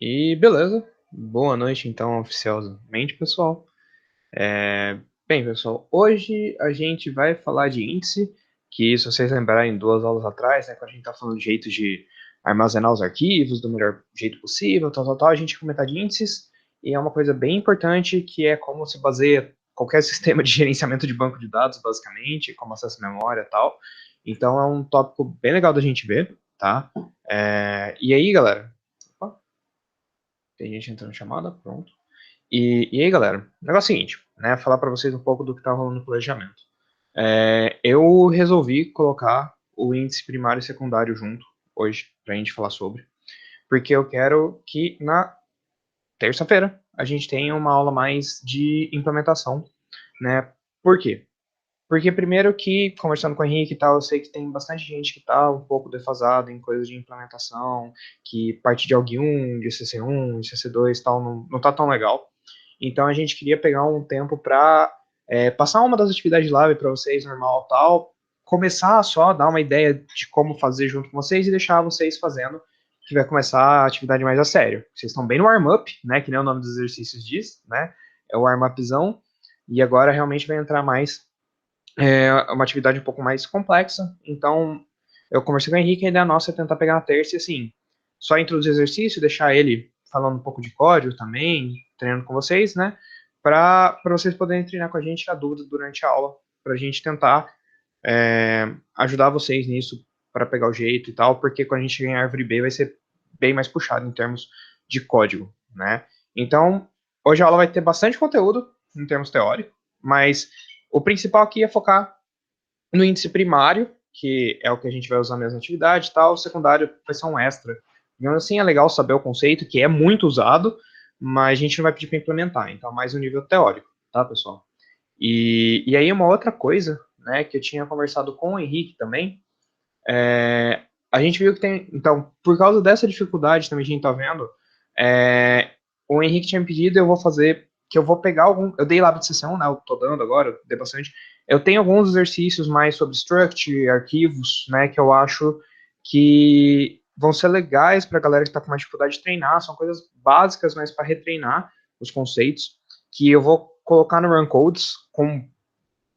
E beleza, boa noite então, oficialmente, pessoal. Bem, pessoal, hoje a gente vai falar de índice, que se vocês lembrarem 2 aulas atrás, né, quando a gente tá falando de jeito de armazenar os arquivos do melhor jeito possível, tal, a gente ia comentar de índices, e é uma coisa bem importante, que é como se baseia qualquer sistema de gerenciamento de banco de dados, basicamente, como acesso à memória e tal. Então é um tópico bem legal da gente ver, tá? E aí, galera? Opa, tem gente entrando em chamada, pronto. E aí, galera, o negócio é o seguinte, né? Falar para vocês um pouco do que tá rolando no planejamento. Eu resolvi colocar o índice primário e secundário junto hoje, pra gente falar sobre, porque eu quero que na terça-feira a gente tenha uma aula mais de implementação, né? Por quê? Porque primeiro que, conversando com o Henrique e tal, eu sei que tem bastante gente que tá um pouco defasado em coisas de implementação, que parte de AUG1, de CC1, de CC2 e tal, não tá tão legal. Então a gente queria pegar um tempo para passar uma das atividades live para vocês, normal tal, começar só, dar uma ideia de como fazer junto com vocês e deixar vocês fazendo, que vai começar a atividade mais a sério. Vocês estão bem no warm-up, né, que nem o nome dos exercícios diz, né, é o warm-upzão, e agora realmente vai entrar mais uma atividade um pouco mais complexa. Então, eu conversei com o Henrique, a ideia nossa é tentar pegar na terça e, assim, só introduzir o exercício, deixar ele falando um pouco de código também, treinando com vocês, né? Para vocês poderem treinar com a gente a dúvida durante a aula, para a gente tentar ajudar vocês nisso, para pegar o jeito e tal, porque quando a gente ganhar árvore B vai ser bem mais puxado em termos de código, né? Então, hoje a aula vai ter bastante conteúdo em termos teóricos, mas o principal aqui é focar no índice primário, que é o que a gente vai usar mesmo na atividade e tal. O secundário vai ser um extra. Então, assim, é legal saber o conceito, que é muito usado, mas a gente não vai pedir para implementar. Então, mais um nível teórico, tá, pessoal? E aí, uma outra coisa, né, que eu tinha conversado com o Henrique também, a gente viu que tem. Então, por causa dessa dificuldade também que a gente tá vendo, é, o Henrique tinha me pedido, eu vou fazer, que eu vou pegar algum. Eu dei lábio de sessão, né? Eu tô dando agora, eu dei bastante. Eu tenho alguns exercícios mais sobre struct, arquivos, né? Que eu acho que vão ser legais para a galera que está com mais dificuldade de treinar. São coisas básicas, mas para retreinar os conceitos. Que eu vou colocar no Run Codes com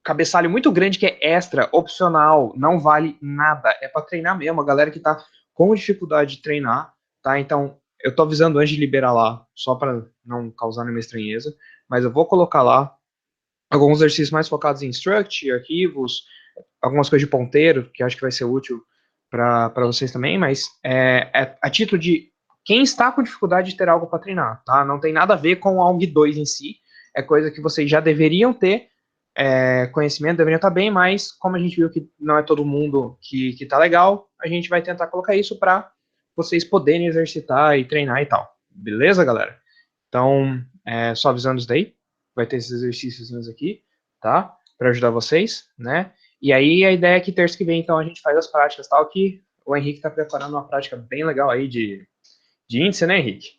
cabeçalho muito grande que é extra, opcional, não vale nada. É para treinar mesmo, a galera que tá com dificuldade de treinar, tá? Então, eu tô avisando antes de liberar lá, só para não causar nenhuma estranheza, mas eu vou colocar lá alguns exercícios mais focados em struct, arquivos, algumas coisas de ponteiro, que acho que vai ser útil para vocês também, mas é a título de quem está com dificuldade de ter algo para treinar, tá? Não tem nada a ver com o AUG 2 em si, é coisa que vocês já deveriam ter conhecimento, deveriam estar bem, mas como a gente viu que não é todo mundo que tá legal, a gente vai tentar colocar isso para vocês poderem exercitar e treinar e tal. Beleza, galera? Então, só avisando isso daí, vai ter esses exercícios aqui, tá? Para ajudar vocês, né? E aí a ideia é que terça que vem, então, a gente faz as práticas tal, que o Henrique está preparando uma prática bem legal aí de índice, né, Henrique?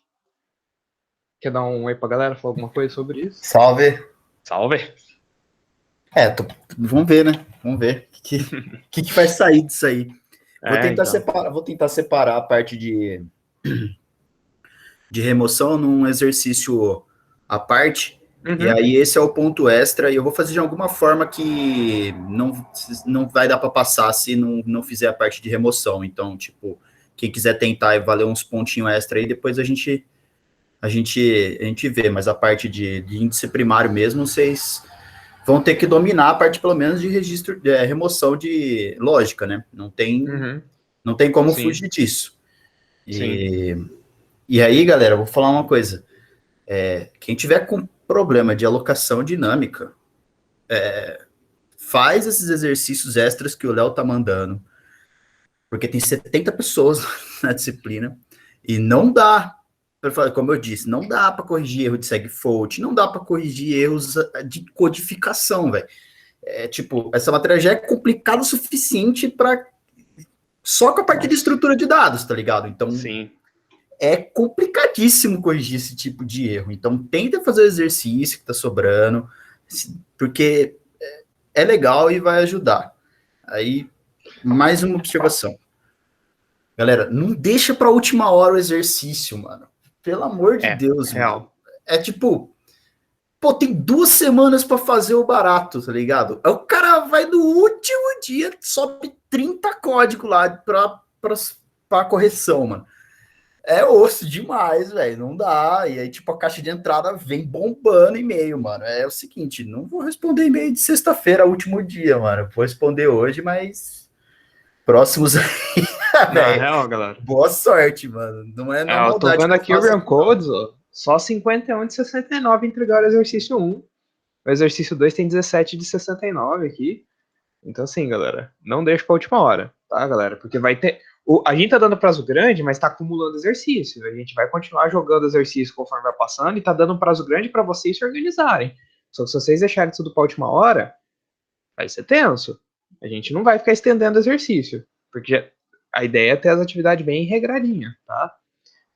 Quer dar um oi pra galera, falar alguma coisa sobre isso? Salve. Salve! Vamos ver, né? Vamos ver o que vai sair disso aí. Então. Vou tentar separar a parte de remoção num exercício à parte. E Uhum. aí esse é o ponto extra. E eu vou fazer de alguma forma que não vai dar para passar se não fizer a parte de remoção. Então, tipo, quem quiser tentar e valer uns pontinhos extra aí, depois a gente vê. Mas a parte de índice primário mesmo, vocês vão ter que dominar a parte, pelo menos, de registro, remoção de lógica, né? Uhum. Não tem como Sim, fugir disso. sim. E aí, galera, eu vou falar uma coisa. Quem tiver com problema de alocação dinâmica, faz esses exercícios extras que o Léo tá mandando, porque tem 70 pessoas na disciplina, e não dá, como eu disse, não dá para corrigir erro de segfault, não dá para corrigir erros de codificação, velho. Tipo, essa matéria já é complicada o suficiente para só com a parte de Nossa. estrutura de dados, tá ligado? Então, Sim. é complicadíssimo corrigir esse tipo de erro. Então, tenta fazer o exercício que tá sobrando, porque é legal e vai ajudar. Aí, mais uma observação. Galera, não deixa para última hora o exercício, mano. Pelo amor de Deus, real. mano. É tipo, pô, tem 2 semanas pra fazer o barato, tá ligado? Aí o cara vai no último dia, sobe 30 códigos lá pra correção, mano. É osso demais, velho. Não dá. E aí, tipo, a caixa de entrada vem bombando e-mail, mano. É o seguinte, não vou responder e-mail de sexta-feira, último dia, mano. Vou responder hoje, mas próximos aí, Na velho. real, galera. Boa sorte, mano. Não é na Eu tô maldade vendo que eu aqui o faço. Run Codes, ó. Só 51 de 69 entregaram o exercício 1. O exercício 2 tem 17 de 69 aqui. Então, assim, galera, não deixa pra última hora, tá, galera? Porque vai ter. A gente tá dando prazo grande, mas tá acumulando exercício. A gente vai continuar jogando exercício conforme vai passando e tá dando um prazo grande para vocês se organizarem. Só que se vocês deixarem tudo pra última hora, vai ser tenso. A gente não vai ficar estendendo exercício. Porque a ideia é ter as atividades bem regradinhas, tá?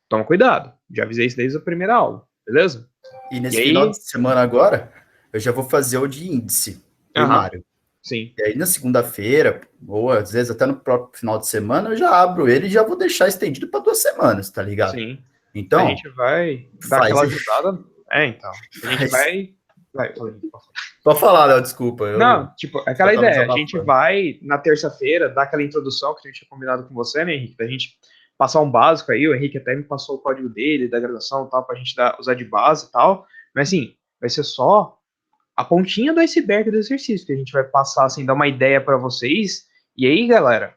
Toma cuidado. Já avisei isso desde a primeira aula, beleza? E E nesse final aí. de semana agora, eu já vou fazer o de índice primário. Sim. E aí na segunda-feira, ou às vezes até no próprio final de semana, eu já abro ele e já vou deixar estendido para 2 semanas, tá ligado? Sim. A Então, gente vai dar faz. aquela ajudada. Então. A gente Faz. vai. Pode falar, Léo, desculpa. Eu Não, tipo, só aquela tava ideia. A gente desabafando. vai, na terça-feira, dar aquela introdução que a gente tinha combinado com você, né, Henrique? Da gente passar um básico aí. O Henrique até me passou o código dele, da graduação e tal, pra gente usar de base e tal. Mas, assim, vai ser só a pontinha do iceberg do exercício que a gente vai passar, assim, dar uma ideia para vocês. E aí, galera,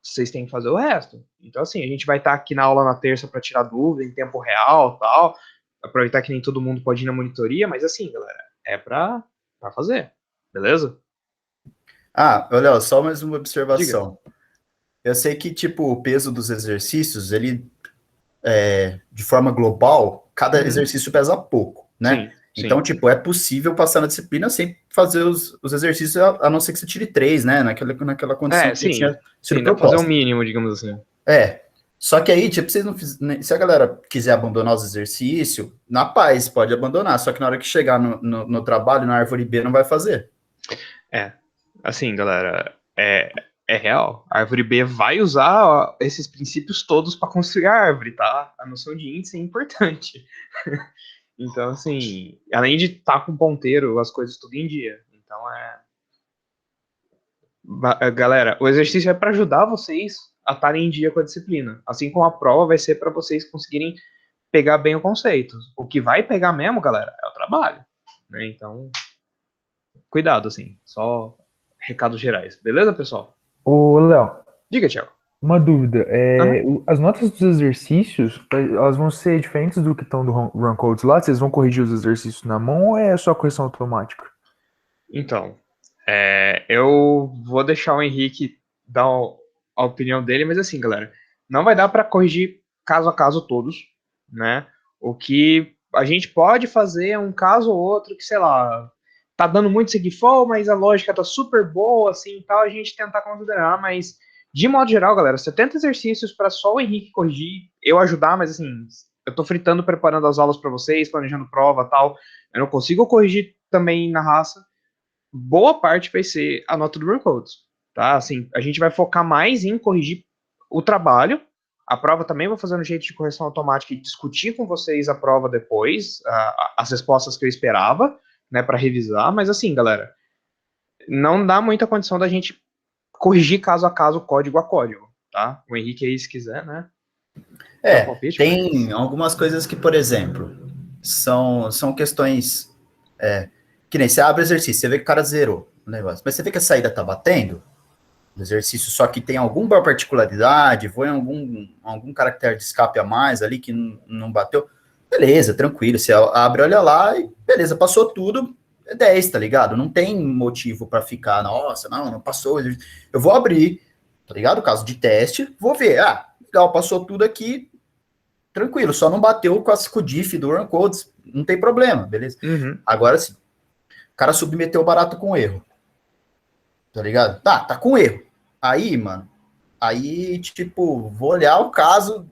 vocês têm que fazer o resto. Então, assim, a gente vai estar aqui na aula na terça para tirar dúvida em tempo real, tal. Aproveitar que nem todo mundo pode ir na monitoria, mas assim, galera, é para fazer. Beleza? Ah, Léo, só mais uma Diga. observação. Eu sei que, tipo, o peso dos exercícios, ele, de forma global, cada Uhum. exercício pesa pouco, né? Sim, Então, sim. tipo, é possível passar na disciplina sem fazer os exercícios, a não ser que você tire 3, né? Naquela condição que Sim. tinha sido Sim, dá pra fazer o proposta. mínimo, digamos assim. É. Só que aí, tipo, se a galera quiser abandonar os exercícios, na paz, pode abandonar. Só que na hora que chegar no trabalho, na árvore B, não vai fazer. É. Assim, galera, é real. A árvore B vai usar ó, esses princípios todos para construir a árvore, tá? A noção de índice é importante. Então, assim, além de estar com ponteiro, as coisas tudo em dia. Então, galera, o exercício é para ajudar vocês a estarem em dia com a disciplina. Assim como a prova vai ser para vocês conseguirem pegar bem o conceito. O que vai pegar mesmo, galera, é o trabalho. Né? Então, cuidado, assim. Só recados gerais. Beleza, pessoal? Ô, Léo, Diga, Thiago. uma dúvida. Aham. As notas dos exercícios, elas vão ser diferentes do que estão do Run Codes lá? Vocês vão corrigir os exercícios na mão ou é só correção automática? Então, eu vou deixar o Henrique dar a opinião dele, mas assim, galera, não vai dar para corrigir caso a caso todos, né? O que a gente pode fazer é um caso ou outro que, sei lá, tá dando muito segfall, mas a lógica tá super boa, assim, tal, a gente tentar considerar, mas de modo geral, galera, 70 exercícios para só o Henrique corrigir, eu ajudar, mas assim, eu tô fritando, preparando as aulas para vocês, planejando prova, tal, eu não consigo corrigir também na raça. Boa parte vai ser a nota do Run Codes, tá? Assim, a gente vai focar mais em corrigir o trabalho. A prova também vou fazer um jeito de correção automática e discutir com vocês a prova depois, as respostas que eu esperava, né, para revisar. Mas assim, galera, não dá muita condição da gente corrigir caso a caso, código a código, tá? O Henrique aí, se quiser, né, dá um palpite, Tem mas... algumas coisas que, por exemplo, são questões que nem você abre o exercício, você vê que o cara zerou o negócio, mas você vê que a saída tá batendo no exercício, só que tem alguma particularidade, foi algum caractere de escape a mais ali que não bateu, beleza, tranquilo, você abre, olha lá e beleza, passou tudo, é 10, tá ligado? Não tem motivo para ficar, nossa, não passou, eu vou abrir, tá ligado? Caso de teste, vou ver, legal, passou tudo aqui, tranquilo, só não bateu com o diff do Run Codes, não tem problema, beleza? Uhum. Agora sim, o cara submeteu o barato com erro, tá ligado? Tá com erro. Aí, mano, tipo, vou olhar o caso,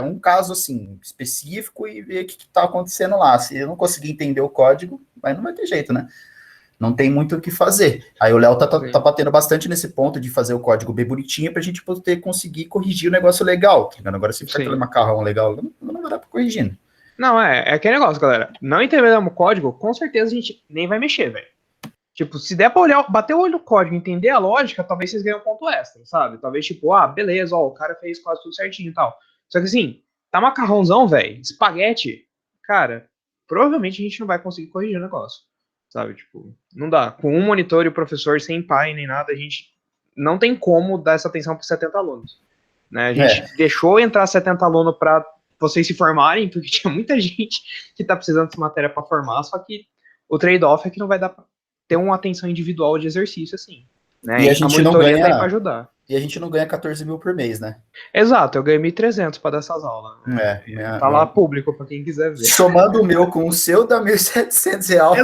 um caso, assim, específico e ver o que tá acontecendo lá. Se eu não conseguir entender o código, aí não vai ter jeito, né? Não tem muito o que fazer. Aí o Léo tá batendo bastante nesse ponto de fazer o código bem bonitinho pra gente poder conseguir corrigir o negócio legal, tá ligado? Agora, se ficar aquele macarrão legal, não vai dar pra corrigir, né? Não, é aquele negócio, galera. Não entendemos o código, com certeza a gente nem vai mexer, velho. Tipo, se der pra olhar, bater o olho no código e entender a lógica, talvez vocês ganhem um ponto extra, sabe? Talvez, tipo, beleza, ó, o cara fez quase tudo certinho e tal. Só que assim, tá macarrãozão, velho, espaguete, cara, provavelmente a gente não vai conseguir corrigir o negócio, sabe? Tipo, não dá. Com um monitor e o professor sem pai nem nada, a gente não tem como dar essa atenção para 70 alunos, né? A gente deixou entrar 70 alunos para vocês se formarem, porque tinha muita gente que tá precisando de matéria para formar, só que o trade-off é que não vai dar pra ter uma atenção individual de exercício, assim, né? E a A gente não monitoria tá aí pra ganha. ajudar. E a gente não ganha 14 mil por mês, né? Exato, eu ganhei 1.300 para dar essas aulas. Tá lá público para quem quiser ver. Somando o meu com o seu, dá R$ 1.700.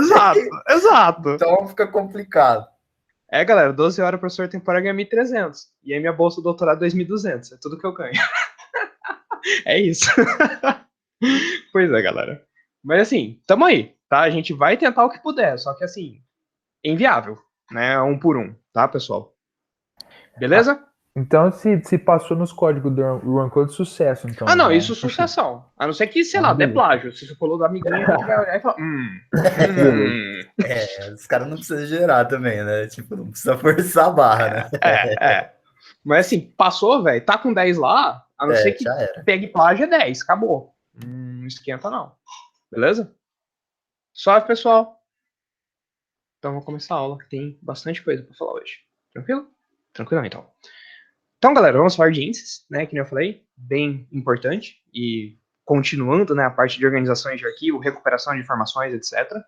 Exato. Então fica complicado. Galera, 12 horas professor temporário ganha 1.300. E aí minha bolsa do doutorado 2.200. É tudo que eu ganho. É isso. Pois é, galera. Mas assim, tamo aí, tá? A gente vai tentar o que puder, só que assim, é inviável, né? Um por um, tá, pessoal? Beleza? Então, se passou nos códigos do Run Code, sucesso, então. Não, isso é sucessão. A não ser que, sei lá, dê plágio. Se você falou do amiguinho, a gente vai olhar e falar, Os caras não precisam gerar também, né? Tipo, não precisa forçar a barra, né? Mas assim, passou, velho, tá com 10 lá, a não ser que pegue plágio é 10, acabou. Não esquenta não. Beleza? Salve, pessoal. Então vamos começar a aula, que tem bastante coisa pra falar hoje. Tranquilo? Tranquilo, então. Então, galera, vamos falar de índices, né, que nem eu falei, bem importante, e continuando, né, a parte de organizações de arquivo, recuperação de informações, etc. O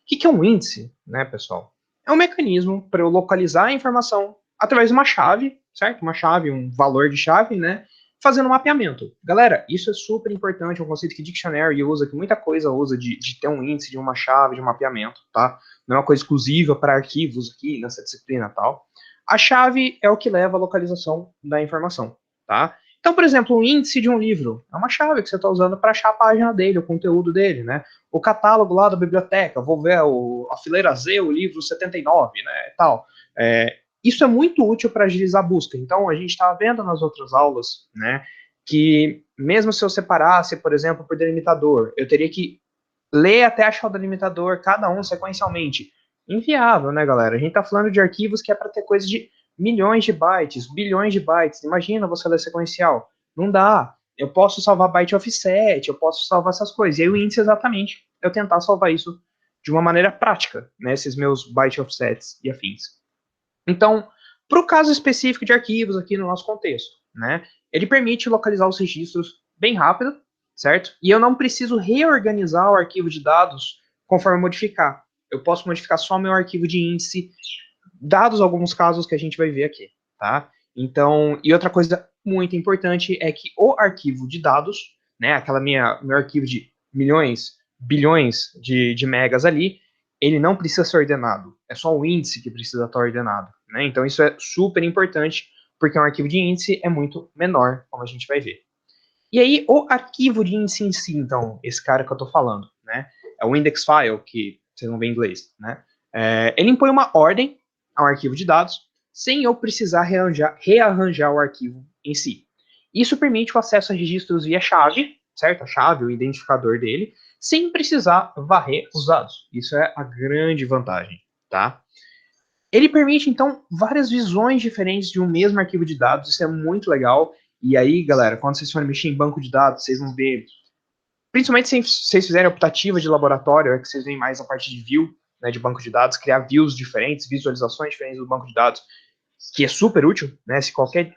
que é um índice, né, pessoal? É um mecanismo para eu localizar a informação através de uma chave, certo? Uma chave, um valor de chave, né, fazendo um mapeamento. Galera, isso é super importante, é um conceito que Dictionary usa, que muita coisa usa de ter um índice, de uma chave, de um mapeamento, tá? Não é uma coisa exclusiva para arquivos aqui nessa disciplina e tal. A chave é o que leva à localização da informação, tá? Então, por exemplo, o índice de um livro é uma chave que você está usando para achar a página dele, o conteúdo dele, né? O catálogo lá da biblioteca, vou ver a fileira Z, o livro 79, né, tal. Isso é muito útil para agilizar a busca. Então, a gente estava vendo nas outras aulas, né, que mesmo se eu separasse, por exemplo, por delimitador, eu teria que ler até achar o delimitador, cada um sequencialmente. Inviável, né, galera? A gente tá falando de arquivos que é para ter coisa de milhões de bytes, bilhões de bytes. Imagina você ler sequencial. Não dá. Eu posso salvar byte offset, eu posso salvar essas coisas. E aí o índice exatamente eu tentar salvar isso de uma maneira prática, né, esses meus byte offsets e afins. Então, para o caso específico de arquivos aqui no nosso contexto, né, ele permite localizar os registros bem rápido, certo? E eu não preciso reorganizar o arquivo de dados conforme modificar. Eu posso modificar só meu arquivo de índice, dados alguns casos que a gente vai ver aqui, tá? Então, e outra coisa muito importante é que o arquivo de dados, né, meu arquivo de milhões, bilhões de megas ali, ele não precisa ser ordenado. É só o índice que precisa estar ordenado, né? Então isso é super importante, porque um arquivo de índice é muito menor, como a gente vai ver. E aí, o arquivo de índice em si, então, esse cara que eu estou falando, né? É o index file, que vocês não vê em inglês, né? Ele impõe uma ordem ao arquivo de dados, sem eu precisar rearranjar o arquivo em si. Isso permite o acesso a registros via chave, certo? A chave, o identificador dele, sem precisar varrer os dados. Isso é a grande vantagem, tá? Ele permite, então, várias visões diferentes de um mesmo arquivo de dados, isso é muito legal. E aí, galera, quando vocês forem mexer em banco de dados, vocês vão ver, principalmente se vocês fizerem optativa de laboratório, é que vocês veem mais a parte de view, né, de banco de dados, criar views diferentes, visualizações diferentes do banco de dados, que é super útil, né, se qualquer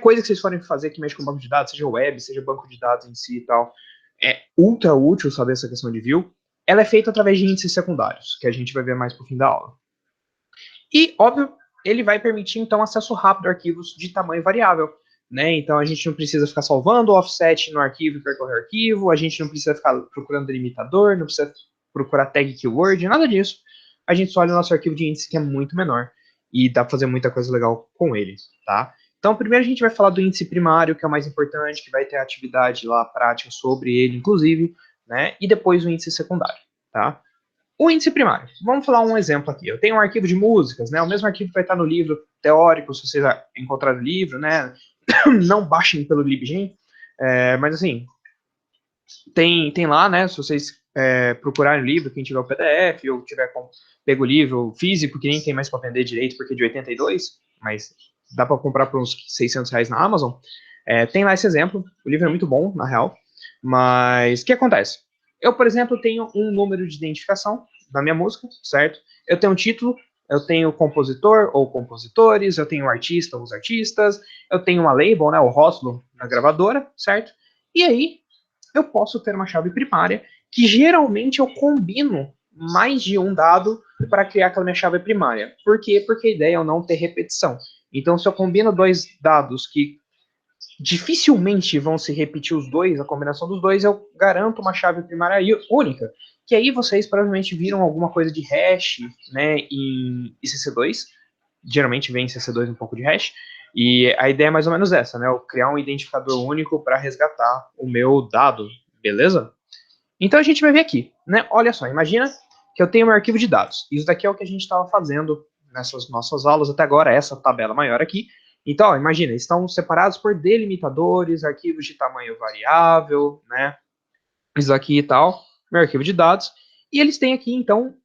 coisa que vocês forem fazer que mexa com banco de dados, seja web, seja banco de dados em si e tal, é ultra útil saber essa questão de view. Ela é feita através de índices secundários, que a gente vai ver mais pro fim da aula. E, óbvio, ele vai permitir, então, acesso rápido a arquivos de tamanho variável, né? Então, a gente não precisa ficar salvando o offset no arquivo e percorrer o arquivo, a gente não precisa ficar procurando delimitador, não precisa procurar tag keyword, nada disso. A gente só olha o nosso arquivo de índice, que é muito menor, e dá para fazer muita coisa legal com ele, tá? Então, primeiro a gente vai falar do índice primário, que é o mais importante, que vai ter atividade lá prática sobre ele, inclusive, né? E depois o índice secundário, tá? O índice primário. Vamos falar um exemplo aqui. Eu tenho um arquivo de músicas, né? O mesmo arquivo que vai estar no livro teórico, se vocês encontrarem o livro, né? Não baixem pelo libgen. Mas assim, tem lá, né, se vocês procurarem o livro, quem tiver o PDF, ou tiver pego o livro físico, que nem tem mais para vender direito, porque é de 82, mas dá para comprar por uns R$ 600 na Amazon, tem lá esse exemplo, o livro é muito bom, na real, mas o que acontece? Eu, por exemplo, tenho um número de identificação da minha música, certo? Eu tenho um título, eu tenho compositor ou compositores, eu tenho artista ou os artistas, eu tenho uma label, né, o rótulo da gravadora, certo? E aí, eu posso ter uma chave primária que geralmente eu combino mais de um dado para criar aquela minha chave primária. Por quê? Porque a ideia é não ter repetição. Então, se eu combino dois dados que dificilmente vão se repetir os dois, a combinação dos dois, eu garanto uma chave primária única. Que aí vocês provavelmente viram alguma coisa de hash, né, em ICC2. Geralmente vem em CC2 um pouco de hash. E a ideia é mais ou menos essa, né? Eu criar um identificador único para resgatar o meu dado, beleza? Então a gente vai ver aqui, né? Olha só, imagina que eu tenho um arquivo de dados. Isso daqui é o que a gente estava fazendo nessas nossas aulas até agora, essa tabela maior aqui. Então, ó, imagina, estão separados por delimitadores, arquivos de tamanho variável, né? Isso aqui e tal, meu arquivo de dados. E eles têm aqui, então,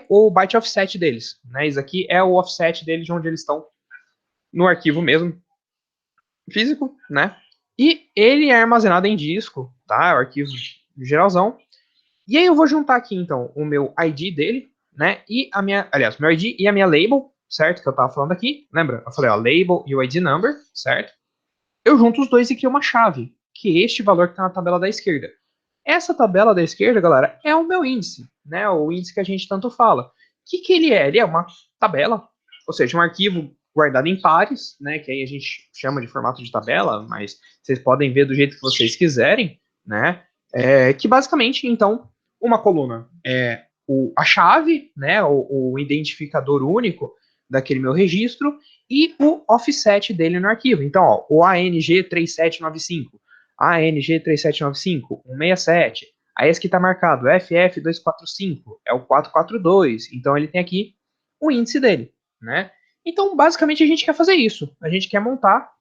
o byte offset deles, né? Isso aqui é o offset deles de onde eles estão no arquivo mesmo, físico, né? E ele é armazenado em disco, tá? É o arquivo geralzão. E aí eu vou juntar aqui, então, o meu ID dele, né? E a minha, aliás, meu ID e a minha label, certo? Que eu tava falando aqui. Lembra? Eu falei, ó, label e o ID number, certo? Eu junto os dois e crio uma chave, que é este valor que tá na tabela da esquerda. Essa tabela da esquerda, galera, é o meu índice, né? O índice que a gente tanto fala. O que ele é? Ele é uma tabela, ou seja, um arquivo guardado em pares, né? Que aí a gente chama de formato de tabela, mas vocês podem ver do jeito que vocês quiserem, né? Que basicamente, então, uma coluna é a chave, né? O identificador único daquele meu registro e o offset dele no arquivo. Então, ó, o ANG3795. ANG3795, 167. Aí esse que está marcado, FF245, é o 442. Então ele tem aqui o índice dele, né? Então, basicamente, a gente quer fazer isso. A gente quer montar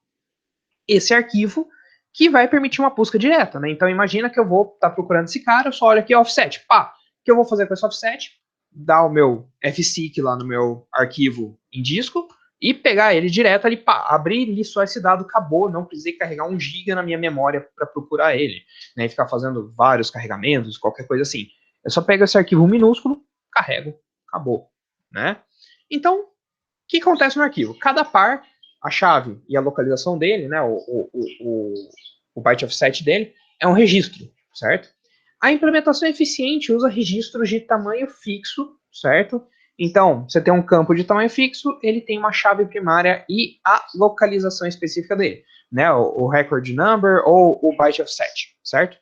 esse arquivo que vai permitir uma busca direta, né? Então, imagina que eu vou estar procurando esse cara, eu só olho aqui, offset. Pá, o que eu vou fazer com esse offset? Dar o meu fseek lá no meu arquivo em disco, e pegar ele direto ali, pá, abrir ali só esse dado, acabou, não precisei carregar 1 GB na minha memória para procurar ele, né, e ficar fazendo vários carregamentos, qualquer coisa assim. Eu só pego esse arquivo minúsculo, carrego, acabou, né? Então, o que acontece no arquivo? Cada par, a chave e a localização dele, né, o byte offset dele, é um registro, certo? A implementação eficiente usa registros de tamanho fixo, certo? Então, você tem um campo de tamanho fixo, ele tem uma chave primária e a localização específica dele, né? O record number ou o byte offset, certo?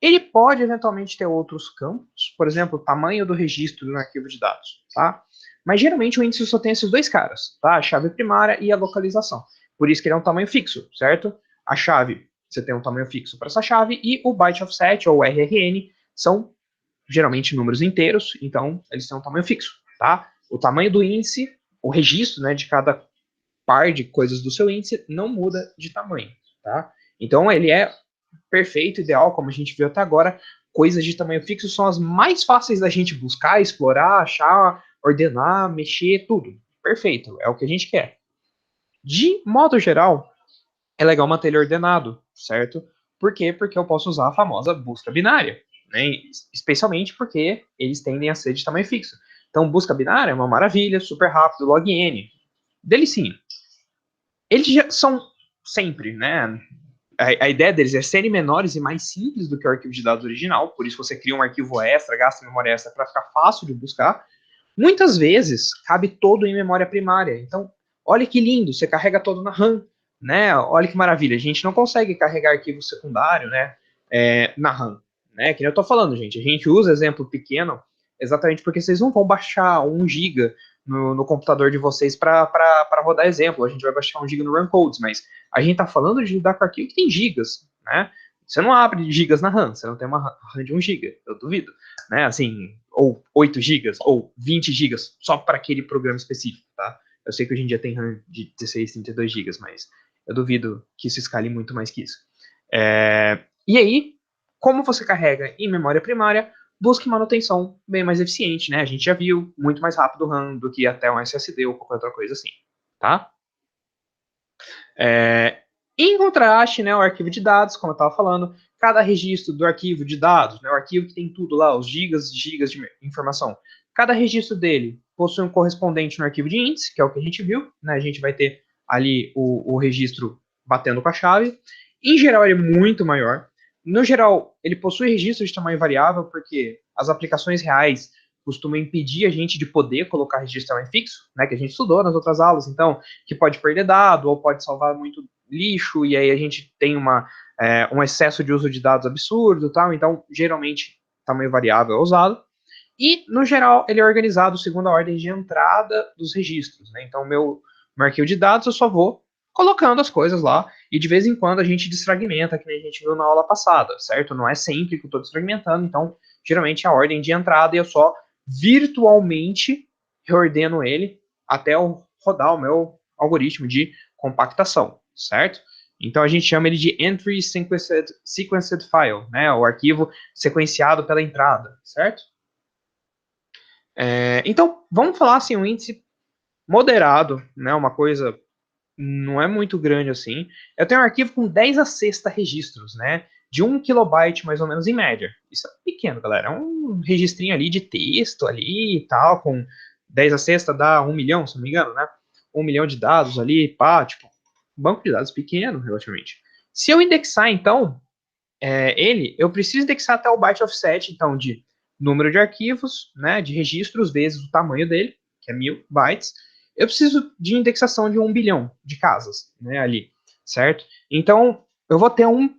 Ele pode eventualmente ter outros campos, por exemplo, o tamanho do registro no arquivo de dados, tá? Mas geralmente o índice só tem esses dois caras, tá? A chave primária e a localização. Por isso que ele é um tamanho fixo, certo? A chave, você tem um tamanho fixo para essa chave, e o byte offset ou RRN são geralmente números inteiros, então eles têm um tamanho fixo, tá? O tamanho do índice, o registro, né, de cada par de coisas do seu índice não muda de tamanho, tá? Então ele é perfeito, ideal, como a gente viu até agora. Coisas de tamanho fixo são as mais fáceis da gente buscar, explorar, achar, ordenar, mexer, tudo. Perfeito, é o que a gente quer. De modo geral, é legal manter ele ordenado, certo? Por quê? Porque eu posso usar a famosa busca binária, né? Especialmente porque eles tendem a ser de tamanho fixo. Então, busca binária é uma maravilha, super rápido, log n, delicinho. Eles já são sempre, né? A ideia deles é serem menores e mais simples do que o arquivo de dados original, por isso você cria um arquivo extra, gasta memória extra para ficar fácil de buscar. Muitas vezes cabe todo em memória primária. Então, olha que lindo, você carrega todo na RAM, né? Olha que maravilha. A gente não consegue carregar arquivo secundário, né, na RAM, né? Que nem eu estou falando, gente. A gente usa exemplo pequeno exatamente porque vocês não vão baixar 1 GB no computador de vocês para rodar exemplo. A gente vai baixar 1 GB no Runcodes, mas a gente está falando de lidar com arquivo que tem gigas, né? Você não abre gigas na RAM, você não tem uma RAM de 1 GB, eu duvido, né? Assim, ou 8 gigas, ou 20 gigas, só para aquele programa específico, tá? Eu sei que hoje em dia tem RAM de 16, 32 gigas, mas eu duvido que isso escale muito mais que isso. E aí, como você carrega em memória primária, busque manutenção bem mais eficiente, né? A gente já viu, muito mais rápido o RAM do que até um SSD ou qualquer outra coisa assim, tá? Em contraste, né, o arquivo de dados, como eu estava falando, cada registro do arquivo de dados, né, o arquivo que tem tudo lá, os gigas e gigas de informação, cada registro dele possui um correspondente no arquivo de índice, que é o que a gente viu, né, a gente vai ter ali o registro batendo com a chave. Em geral, ele é muito maior. No geral, ele possui registros de tamanho variável, porque as aplicações reais costumam impedir a gente de poder colocar registro de tamanho fixo, né, que a gente estudou nas outras aulas, então, que pode perder dado, ou pode salvar muito lixo, e aí a gente tem um excesso de uso de dados absurdo, tal, então, geralmente, tamanho variável é usado. E, no geral, ele é organizado segundo a ordem de entrada dos registros, né? Então, meu arquivo de dados, eu só vou colocando as coisas lá, e de vez em quando a gente desfragmenta, que nem a gente viu na aula passada, certo? Não é sempre que eu estou desfragmentando, então, geralmente, a ordem de entrada eu só virtualmente reordeno ele até eu rodar o meu algoritmo de compactação, certo? Então, a gente chama ele de Entry Sequenced File, né? O arquivo sequenciado pela entrada, certo? Então, vamos falar assim, um índice moderado, né, uma coisa não é muito grande assim. Eu tenho um arquivo com 10 a sexta registros, né, de 1 kilobyte mais ou menos em média. Isso é pequeno, galera, é um registrinho ali de texto ali e tal, com 10 a sexta dá 1 milhão, se não me engano, né, 1 milhão de dados ali, pá, tipo, banco de dados pequeno, relativamente. Se eu indexar, então, eu preciso indexar até o byte offset, então, de número de arquivos, né, de registros vezes o tamanho dele, que é 1000 bytes. Eu preciso de indexação de 1 bilhão de casas, né, ali, certo? Então, eu vou ter 1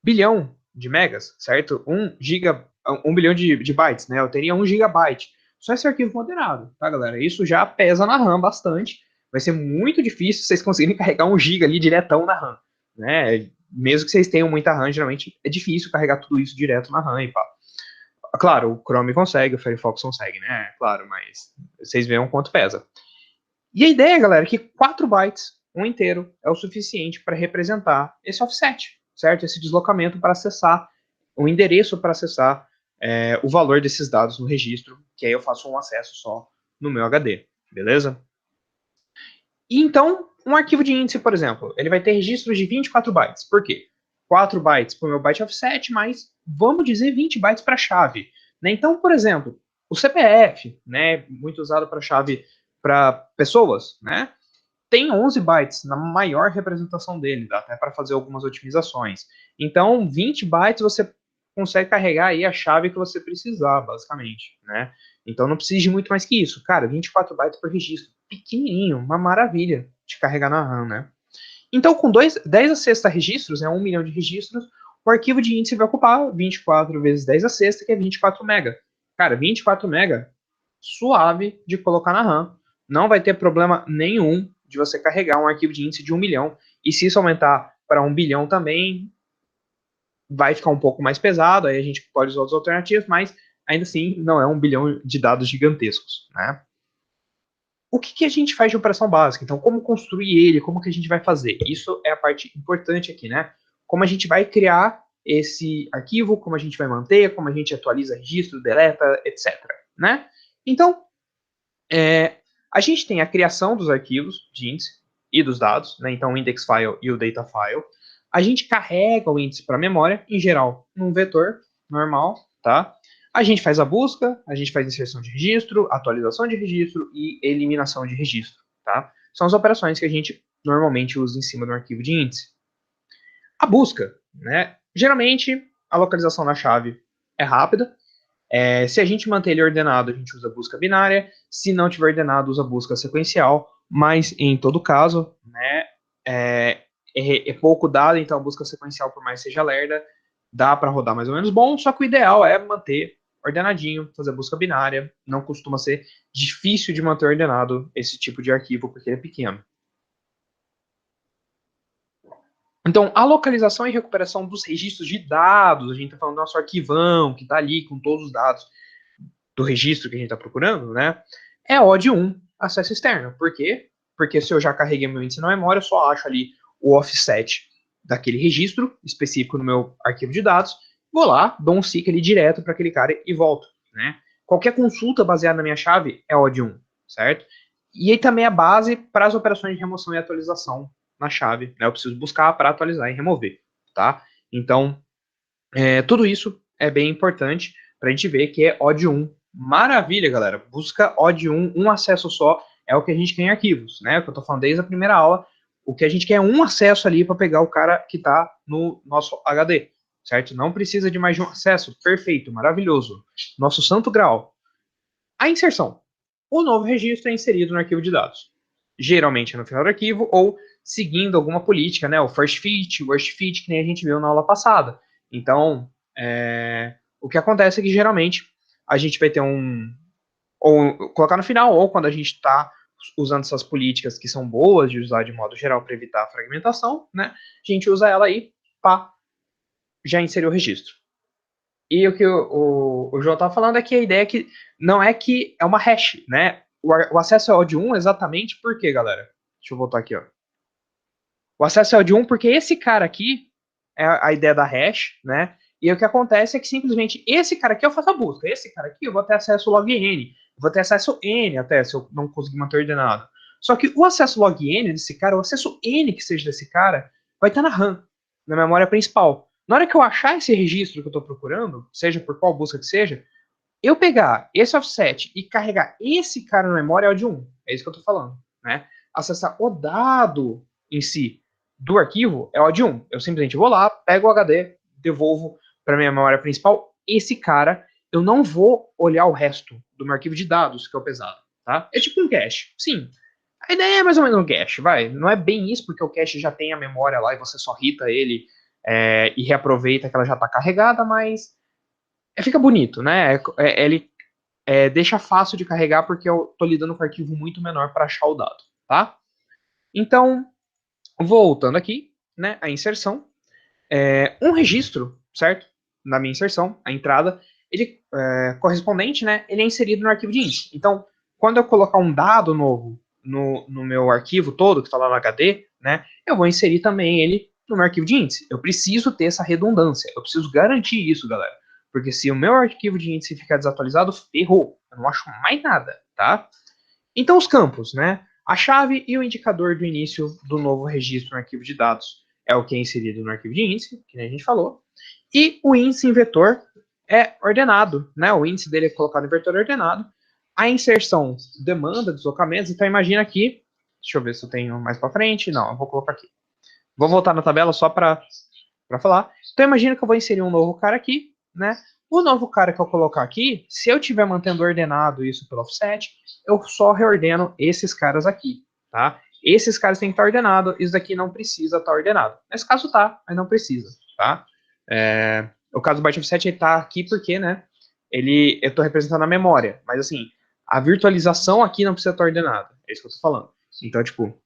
bilhão de megas, certo? 1 bilhão de bytes, né? Eu teria 1 gigabyte. Só esse arquivo moderado, tá, galera? Isso já pesa na RAM bastante. Vai ser muito difícil vocês conseguirem carregar 1 giga ali diretão na RAM, né? Mesmo que vocês tenham muita RAM, geralmente é difícil carregar tudo isso direto na RAM e pá. Claro, o Chrome consegue, o Firefox consegue, né? Claro, mas vocês veem o quanto pesa. E a ideia, galera, é que 4 bytes, um inteiro, é o suficiente para representar esse offset, certo? Esse deslocamento para acessar, o endereço para acessar o valor desses dados no registro, que aí eu faço um acesso só no meu HD, beleza? E então, um arquivo de índice, por exemplo, ele vai ter registros de 24 bytes. Por quê? 4 bytes para o meu byte offset, mas vamos dizer 20 bytes para a chave. Né? Então, por exemplo, o CPF, né, muito usado para chave para pessoas, né, tem 11 bytes na maior representação dele, dá até para fazer algumas otimizações. Então, 20 bytes você consegue carregar aí a chave que você precisar, basicamente, né? Então não precisa de muito mais que isso. Cara, 24 bytes por registro, pequenininho, uma maravilha de carregar na RAM, né? Então, com 10 a sexta registros, né, 1 milhão de registros, o arquivo de índice vai ocupar 24 vezes 10 a sexta, que é 24 mega. Cara, 24 mega, suave de colocar na RAM. Não vai ter problema nenhum de você carregar um arquivo de índice de 1 milhão. E se isso aumentar para 1 bilhão também, vai ficar um pouco mais pesado, aí a gente pode usar outras alternativas, mas ainda assim não é 1 bilhão de dados gigantescos, né? O que a gente faz de operação básica? Então, como construir ele? Como que a gente vai fazer? Isso é a parte importante aqui, né? Como a gente vai criar esse arquivo, como a gente vai manter, como a gente atualiza registro, deleta, etc. Né? Então, a gente tem a criação dos arquivos de índice e dos dados, né? Então, o index file e o data file. A gente carrega o índice para a memória, em geral, num vetor normal, tá? A gente faz a busca, a gente faz inserção de registro, atualização de registro e eliminação de registro, tá? São as operações que a gente normalmente usa em cima do arquivo de índice. A busca, né? Geralmente, a localização da chave é rápida. Se a gente manter ele ordenado, a gente usa busca binária. Se não tiver ordenado, usa busca sequencial. Mas, em todo caso, né, é pouco dado, então a busca sequencial, por mais que seja lerda, dá para rodar mais ou menos bom, só que o ideal é manter ordenadinho, fazer busca binária. Não costuma ser difícil de manter ordenado esse tipo de arquivo, porque ele é pequeno. Então, a localização e recuperação dos registros de dados, a gente está falando do nosso arquivão, que está ali com todos os dados do registro que a gente está procurando, né? É OD1, acesso externo. Por quê? Porque se eu já carreguei meu índice na memória, eu só acho ali o offset daquele registro específico no meu arquivo de dados vou lá, dou um seek ali direto para aquele cara e volto, né? Qualquer consulta baseada na minha chave é OD1, certo? E aí também a base para as operações de remoção e atualização na chave, né? Eu preciso buscar para atualizar e remover, tá? Então, tudo isso é bem importante para a gente ver que é OD1. Maravilha, galera. Busca OD1, um acesso só é o que a gente quer em arquivos, né? O que eu tô falando desde a primeira aula. O que a gente quer é um acesso ali para pegar o cara que está no nosso HD, certo? Não precisa de mais de um acesso. Perfeito, maravilhoso. Nosso santo grau. A inserção. O novo registro é inserido no arquivo de dados. Geralmente no final do arquivo ou seguindo alguma política, né? O first fit, worst fit, que nem a gente viu na aula passada. Então, o que acontece é que geralmente a gente vai ter ou colocar no final, ou quando a gente está usando essas políticas que são boas de usar de modo geral para evitar a fragmentação, né? A gente usa ela aí para já inserir o registro. E o que o João estava falando é que a ideia é que não é que é uma hash, né? O acesso é OD1 exatamente por quê, galera? Deixa eu voltar aqui, ó. O acesso é OD1 porque esse cara aqui é a ideia da hash, né? E o que acontece é que simplesmente esse cara aqui eu faço a busca. Esse cara aqui eu vou ter acesso log N. Vou ter acesso N até, se eu não conseguir manter ordenado. Só que o acesso log N desse cara, o acesso N que seja desse cara, vai estar na RAM, na memória principal. Na hora que eu achar esse registro que eu estou procurando, seja por qual busca que seja, eu pegar esse offset e carregar esse cara na memória é o de 1. É isso que eu estou falando, né? Acessar o dado em si do arquivo é o de 1. Eu simplesmente vou lá, pego o HD, devolvo para minha memória principal. Esse cara, eu não vou olhar o resto do meu arquivo de dados, que é o pesado, tá? É tipo um cache. Sim, a ideia é mais ou menos um cache, vai. Não é bem isso, porque o cache já tem a memória lá e você só hita ele e reaproveita que ela já está carregada, mas fica bonito, né? Ele deixa fácil de carregar porque eu estou lidando com um arquivo muito menor para achar o dado, tá? Então, voltando aqui, né, a inserção, um registro, certo? Na minha inserção, a entrada, ele correspondente, né? Ele é inserido no arquivo de índice. Então, quando eu colocar um dado novo no meu arquivo todo que está lá no HD, né? Eu vou inserir também ele no meu arquivo de índice. Eu preciso ter essa redundância. Eu preciso garantir isso, galera. Porque se o meu arquivo de índice ficar desatualizado, ferrou. Eu não acho mais nada, tá? Então, os campos, né? A chave e o indicador do início do novo registro no arquivo de dados é o que é inserido no arquivo de índice, que a gente falou. E o índice em vetor é ordenado, né? O índice dele é colocado em vetor ordenado. A inserção demanda deslocamentos, então imagina aqui, deixa eu ver se eu tenho mais para frente, não, eu vou colocar aqui. Vou voltar na tabela só para falar. Então imagina que eu vou inserir um novo cara aqui, né? O novo cara que eu colocar aqui, se eu estiver mantendo ordenado isso pelo offset, eu só reordeno esses caras aqui, tá? Esses caras têm que estar ordenados, isso daqui não precisa estar ordenado. Nesse caso tá, mas não precisa, tá? O caso do byte offset está aqui porque, né, eu estou representando a memória, mas assim, a virtualização aqui não precisa estar ordenada, é isso que eu estou falando. Então, tipo,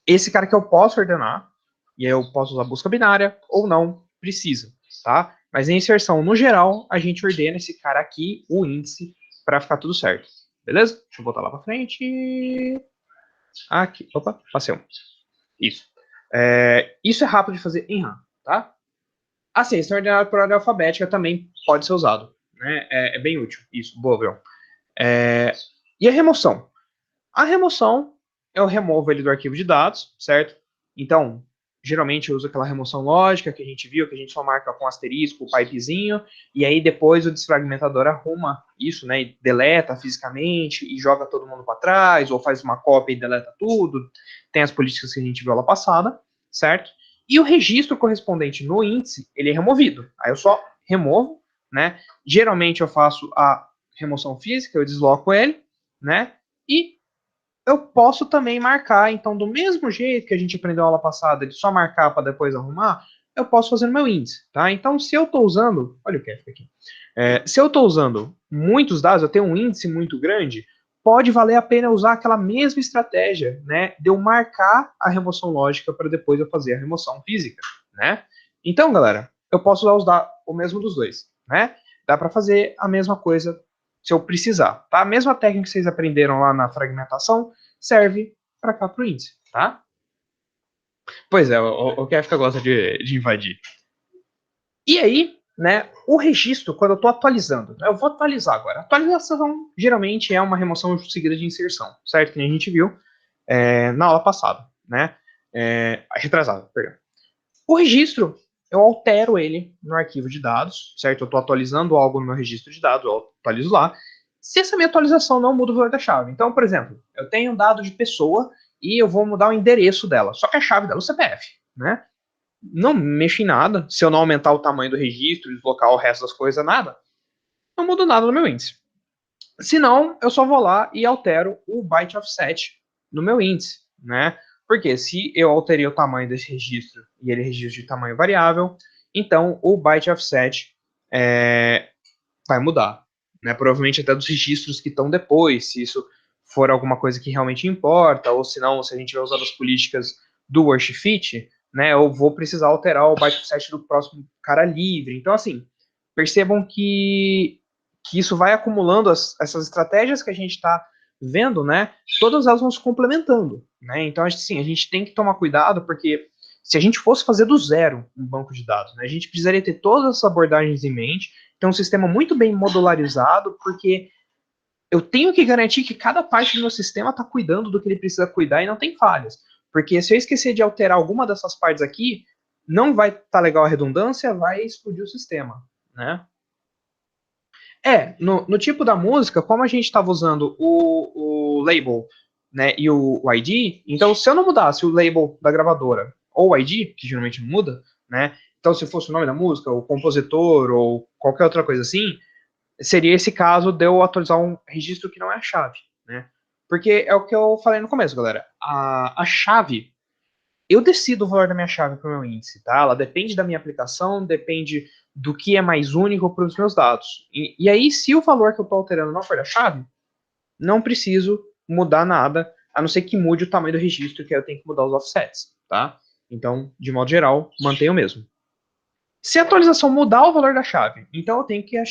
esse cara que eu posso ordenar, e aí eu posso usar busca binária, ou não, precisa, tá? Mas em inserção, no geral, a gente ordena esse cara aqui, o índice, para ficar tudo certo. Beleza? Deixa eu botar lá para frente. Aqui, opa, passei um. Isso. Isso é rápido de fazer em RAM, tá? Assim, se ordenado por ordem alfabética também pode ser usado, né? É bem útil. Isso, boa, Bruno. E a remoção? A remoção, eu removo ele do arquivo de dados, certo? Então, geralmente eu uso aquela remoção lógica que a gente viu, que a gente só marca com asterisco, o pipezinho, e aí depois o desfragmentador arruma isso, né? E deleta fisicamente e joga todo mundo para trás, ou faz uma cópia e deleta tudo. Tem as políticas que a gente viu lá passada, certo? E o registro correspondente no índice, ele é removido. Aí eu só removo, né? Geralmente eu faço a remoção física, eu desloco ele, né? E eu posso também marcar, então, do mesmo jeito que a gente aprendeu na aula passada, de só marcar para depois arrumar, eu posso fazer no meu índice, tá? Então, se eu estou usando, olha o que é aqui, se eu estou usando muitos dados, eu tenho um índice muito grande, pode valer a pena usar aquela mesma estratégia, né, de eu marcar a remoção lógica para depois eu fazer a remoção física, né? Então, galera, eu posso usar o mesmo dos dois, né? Dá para fazer a mesma coisa se eu precisar, tá? A mesma técnica que vocês aprenderam lá na fragmentação serve para cá pro índice, tá? Pois é, o Kefka gosta de invadir. E aí, né, o registro, quando eu estou atualizando, né, eu vou atualizar agora. Atualização geralmente é uma remoção seguida de inserção, certo? Que a gente viu na aula passada, né? Retrasada, perdão. O registro, eu altero ele no arquivo de dados, certo? Eu estou atualizando algo no meu registro de dados, eu atualizo lá. Se essa minha atualização não muda o valor da chave. Então, por exemplo, eu tenho um dado de pessoa e eu vou mudar o endereço dela, só que a chave dela é o CPF, né? Não mexo em nada. Se eu não aumentar o tamanho do registro, deslocar o resto das coisas, nada, não mudo nada no meu índice. Se não, eu só vou lá e altero o byte offset no meu índice, né? Porque se eu alterei o tamanho desse registro e ele é registro de tamanho variável, então o byte offset vai mudar, né? Provavelmente até dos registros que estão depois, se isso for alguma coisa que realmente importa, ou se não, se a gente vai usar as políticas do worst fit, né? Eu vou precisar alterar o byte offset do próximo cara livre. Então, assim, percebam que isso vai acumulando essas estratégias que a gente está vendo, né? Todas elas vão se complementando, né? Então, assim, a gente tem que tomar cuidado, porque se a gente fosse fazer do zero um banco de dados, né, a gente precisaria ter todas essas abordagens em mente, ter um sistema muito bem modularizado, porque eu tenho que garantir que cada parte do meu sistema está cuidando do que ele precisa cuidar e não tem falhas. Porque se eu esquecer de alterar alguma dessas partes aqui, não vai estar tá legal a redundância, vai explodir o sistema, né? No tipo da música, como a gente estava usando o label, né, e o ID, então se eu não mudasse o label da gravadora ou o ID, que geralmente não muda, né, então se fosse o nome da música, o compositor ou qualquer outra coisa assim, seria esse caso de eu atualizar um registro que não é a chave, né? Porque é o que eu falei no começo, galera. A chave, eu decido o valor da minha chave para o meu índice, tá? Ela depende da minha aplicação, depende do que é mais único para os meus dados. E aí, se o valor que eu estou alterando não for da chave, não preciso mudar nada, a não ser que mude o tamanho do registro, que aí eu tenho que mudar os offsets, tá? Então, de modo geral, mantenho o mesmo. Se a atualização mudar o valor da chave, então eu tenho que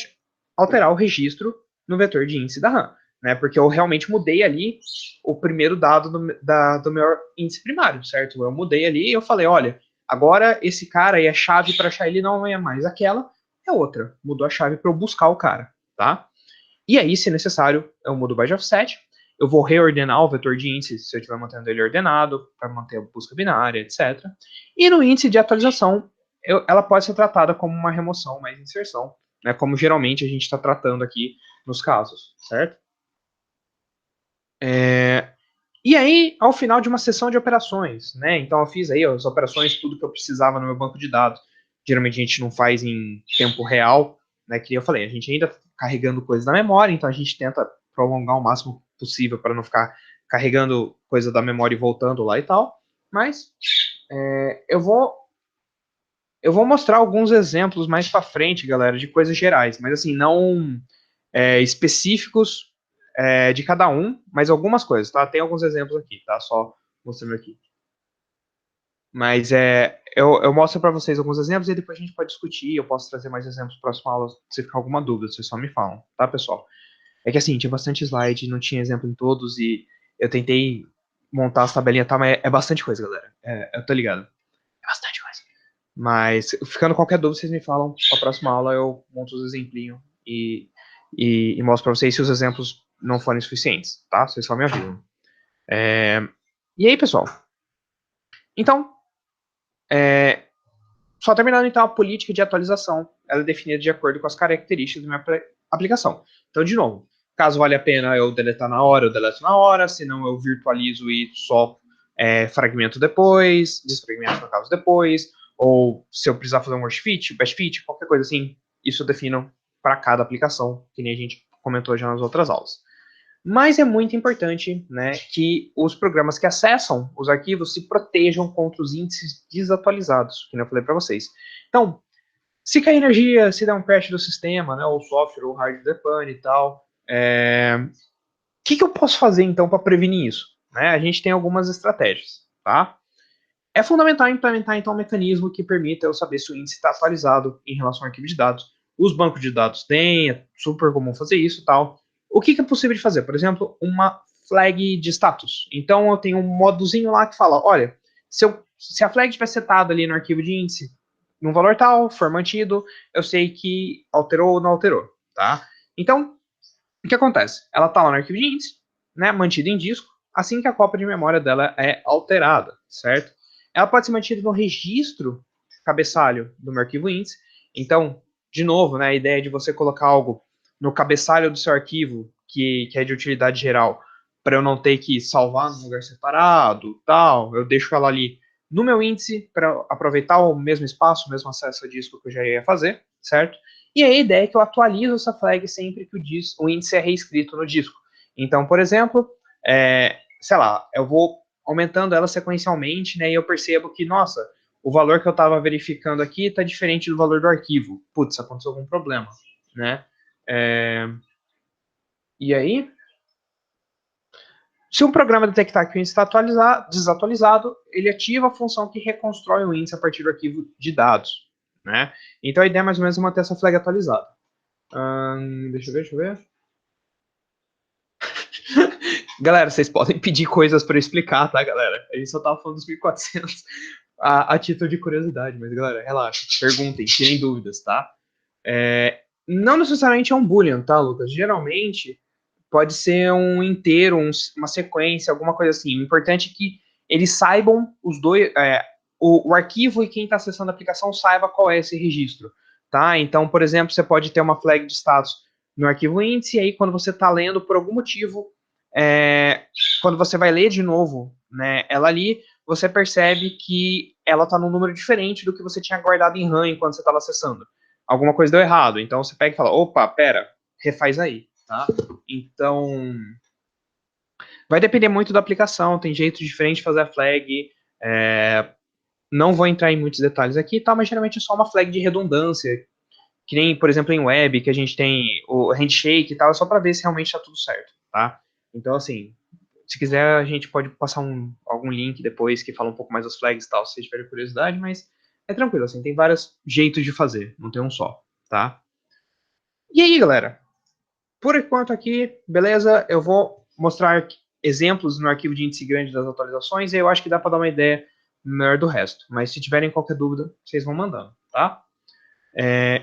alterar o registro no vetor de índice da RAM, né? Porque eu realmente mudei ali o primeiro dado do meu índice primário, certo? Eu mudei ali e eu falei, olha, agora esse cara e a chave para achar ele não é mais aquela, é outra. Mudou a chave para eu buscar o cara, tá? E aí, se necessário, eu mudo o byte offset, eu vou reordenar o vetor de índice se eu estiver mantendo ele ordenado, para manter a busca binária, etc. E no índice de atualização, ela pode ser tratada como uma remoção mais inserção, né, como geralmente a gente está tratando aqui nos casos, certo? E aí, ao final de uma sessão de operações, né, então eu fiz aí as operações, tudo que eu precisava no meu banco de dados. Geralmente a gente não faz em tempo real, né, que eu falei, a gente ainda está carregando coisas na memória, então a gente tenta prolongar o máximo possível para não ficar carregando coisa da memória e voltando lá e tal, mas eu vou mostrar alguns exemplos mais para frente, galera, de coisas gerais, mas assim, não específicos de cada um, mas algumas coisas, tá? Tem alguns exemplos aqui, tá? Só mostrando aqui. Mas eu mostro para vocês alguns exemplos e depois a gente pode discutir, eu posso trazer mais exemplos para a próxima aula, se ficar alguma dúvida, vocês só me falam, tá, pessoal? É que assim, tinha bastante slide, não tinha exemplo em todos e eu tentei montar as tabelinhas, tá? Mas é bastante coisa, galera. Eu tô ligado. É bastante coisa. Mas, ficando qualquer dúvida, vocês me falam. Na próxima aula eu monto os exemplinhos e mostro para vocês se os exemplos não forem suficientes, tá? Vocês só me avisam. E aí, pessoal? Então, só terminando então a política de atualização, ela é definida de acordo com as características da minha aplicação. Então, de novo, caso valha a pena eu deletar na hora, eu deleto na hora, senão eu virtualizo e só fragmento depois, desfragmento no caso depois, ou se eu precisar fazer um worst fit, best fit, qualquer coisa assim, isso eu defino para cada aplicação, que nem a gente comentou já nas outras aulas. Mas é muito importante, né, que os programas que acessam os arquivos se protejam contra os índices desatualizados, que eu falei para vocês. Então, se cair energia, se der um crash do sistema, né, ou software, ou hardware pane e tal, o que eu posso fazer então para prevenir isso? Né, a gente tem algumas estratégias, tá? É fundamental implementar então um mecanismo que permita eu saber se o índice está atualizado em relação ao arquivo de dados. Os bancos de dados têm, é super comum fazer isso e tal. O que é possível de fazer? Por exemplo, uma flag de status. Então eu tenho um modozinho lá que fala, olha, se a flag estiver setada ali no arquivo de índice, num valor tal, for mantido, eu sei que alterou ou não alterou, tá? Então, o que acontece? Ela está lá no arquivo de índice, né, mantida em disco, assim que a cópia de memória dela é alterada, certo? Ela pode ser mantida no registro cabeçalho do meu arquivo índice. Então, de novo, né, a ideia de você colocar algo no cabeçalho do seu arquivo, que é de utilidade geral, para eu não ter que salvar num lugar separado, tal, eu deixo ela ali no meu índice para aproveitar o mesmo espaço, o mesmo acesso a disco que eu já ia fazer, certo? E aí a ideia é que eu atualizo essa flag sempre que o índice é reescrito no disco. Então, por exemplo, sei lá, eu vou aumentando ela sequencialmente, né, e eu percebo que, nossa, o valor que eu estava verificando aqui está diferente do valor do arquivo. Putz, aconteceu algum problema, né? E aí, se um programa detectar que o índice está desatualizado, ele ativa a função que reconstrói o índice a partir do arquivo de dados, né? Então a ideia é mais ou menos manter essa flag atualizada. Deixa eu ver. Galera, vocês podem pedir coisas para eu explicar, tá, galera? A gente só tava falando dos 1400 a título de curiosidade, mas, galera, relaxa, perguntem, tirem dúvidas, tá? Não necessariamente é um boolean, tá, Lucas? Geralmente pode ser um inteiro, uma sequência, alguma coisa assim. O importante é que eles saibam os dois, o arquivo e quem está acessando a aplicação saiba qual é esse registro, tá? Então, por exemplo, você pode ter uma flag de status no arquivo índice, e aí quando você está lendo, por algum motivo, quando você vai ler de novo, né, ela ali, você percebe que ela está num número diferente do que você tinha guardado em RAM enquanto você estava acessando. Alguma coisa deu errado, então você pega e fala, opa, pera, refaz aí, tá? Então, vai depender muito da aplicação, tem jeito diferente de fazer a flag, não vou entrar em muitos detalhes aqui, tá? Mas geralmente é só uma flag de redundância, que nem, por exemplo, em web, que a gente tem o handshake e tal, é só para ver se realmente está tudo certo, tá? Então, assim, se quiser, a gente pode passar algum link depois que fala um pouco mais das flags e tal, se vocês tiverem curiosidade, mas é tranquilo, assim, tem vários jeitos de fazer, não tem um só, tá? E aí, galera? Por enquanto aqui, beleza, eu vou mostrar exemplos no arquivo de índice grande das atualizações, e eu acho que dá para dar uma ideia melhor do resto, mas se tiverem qualquer dúvida, vocês vão mandando, tá?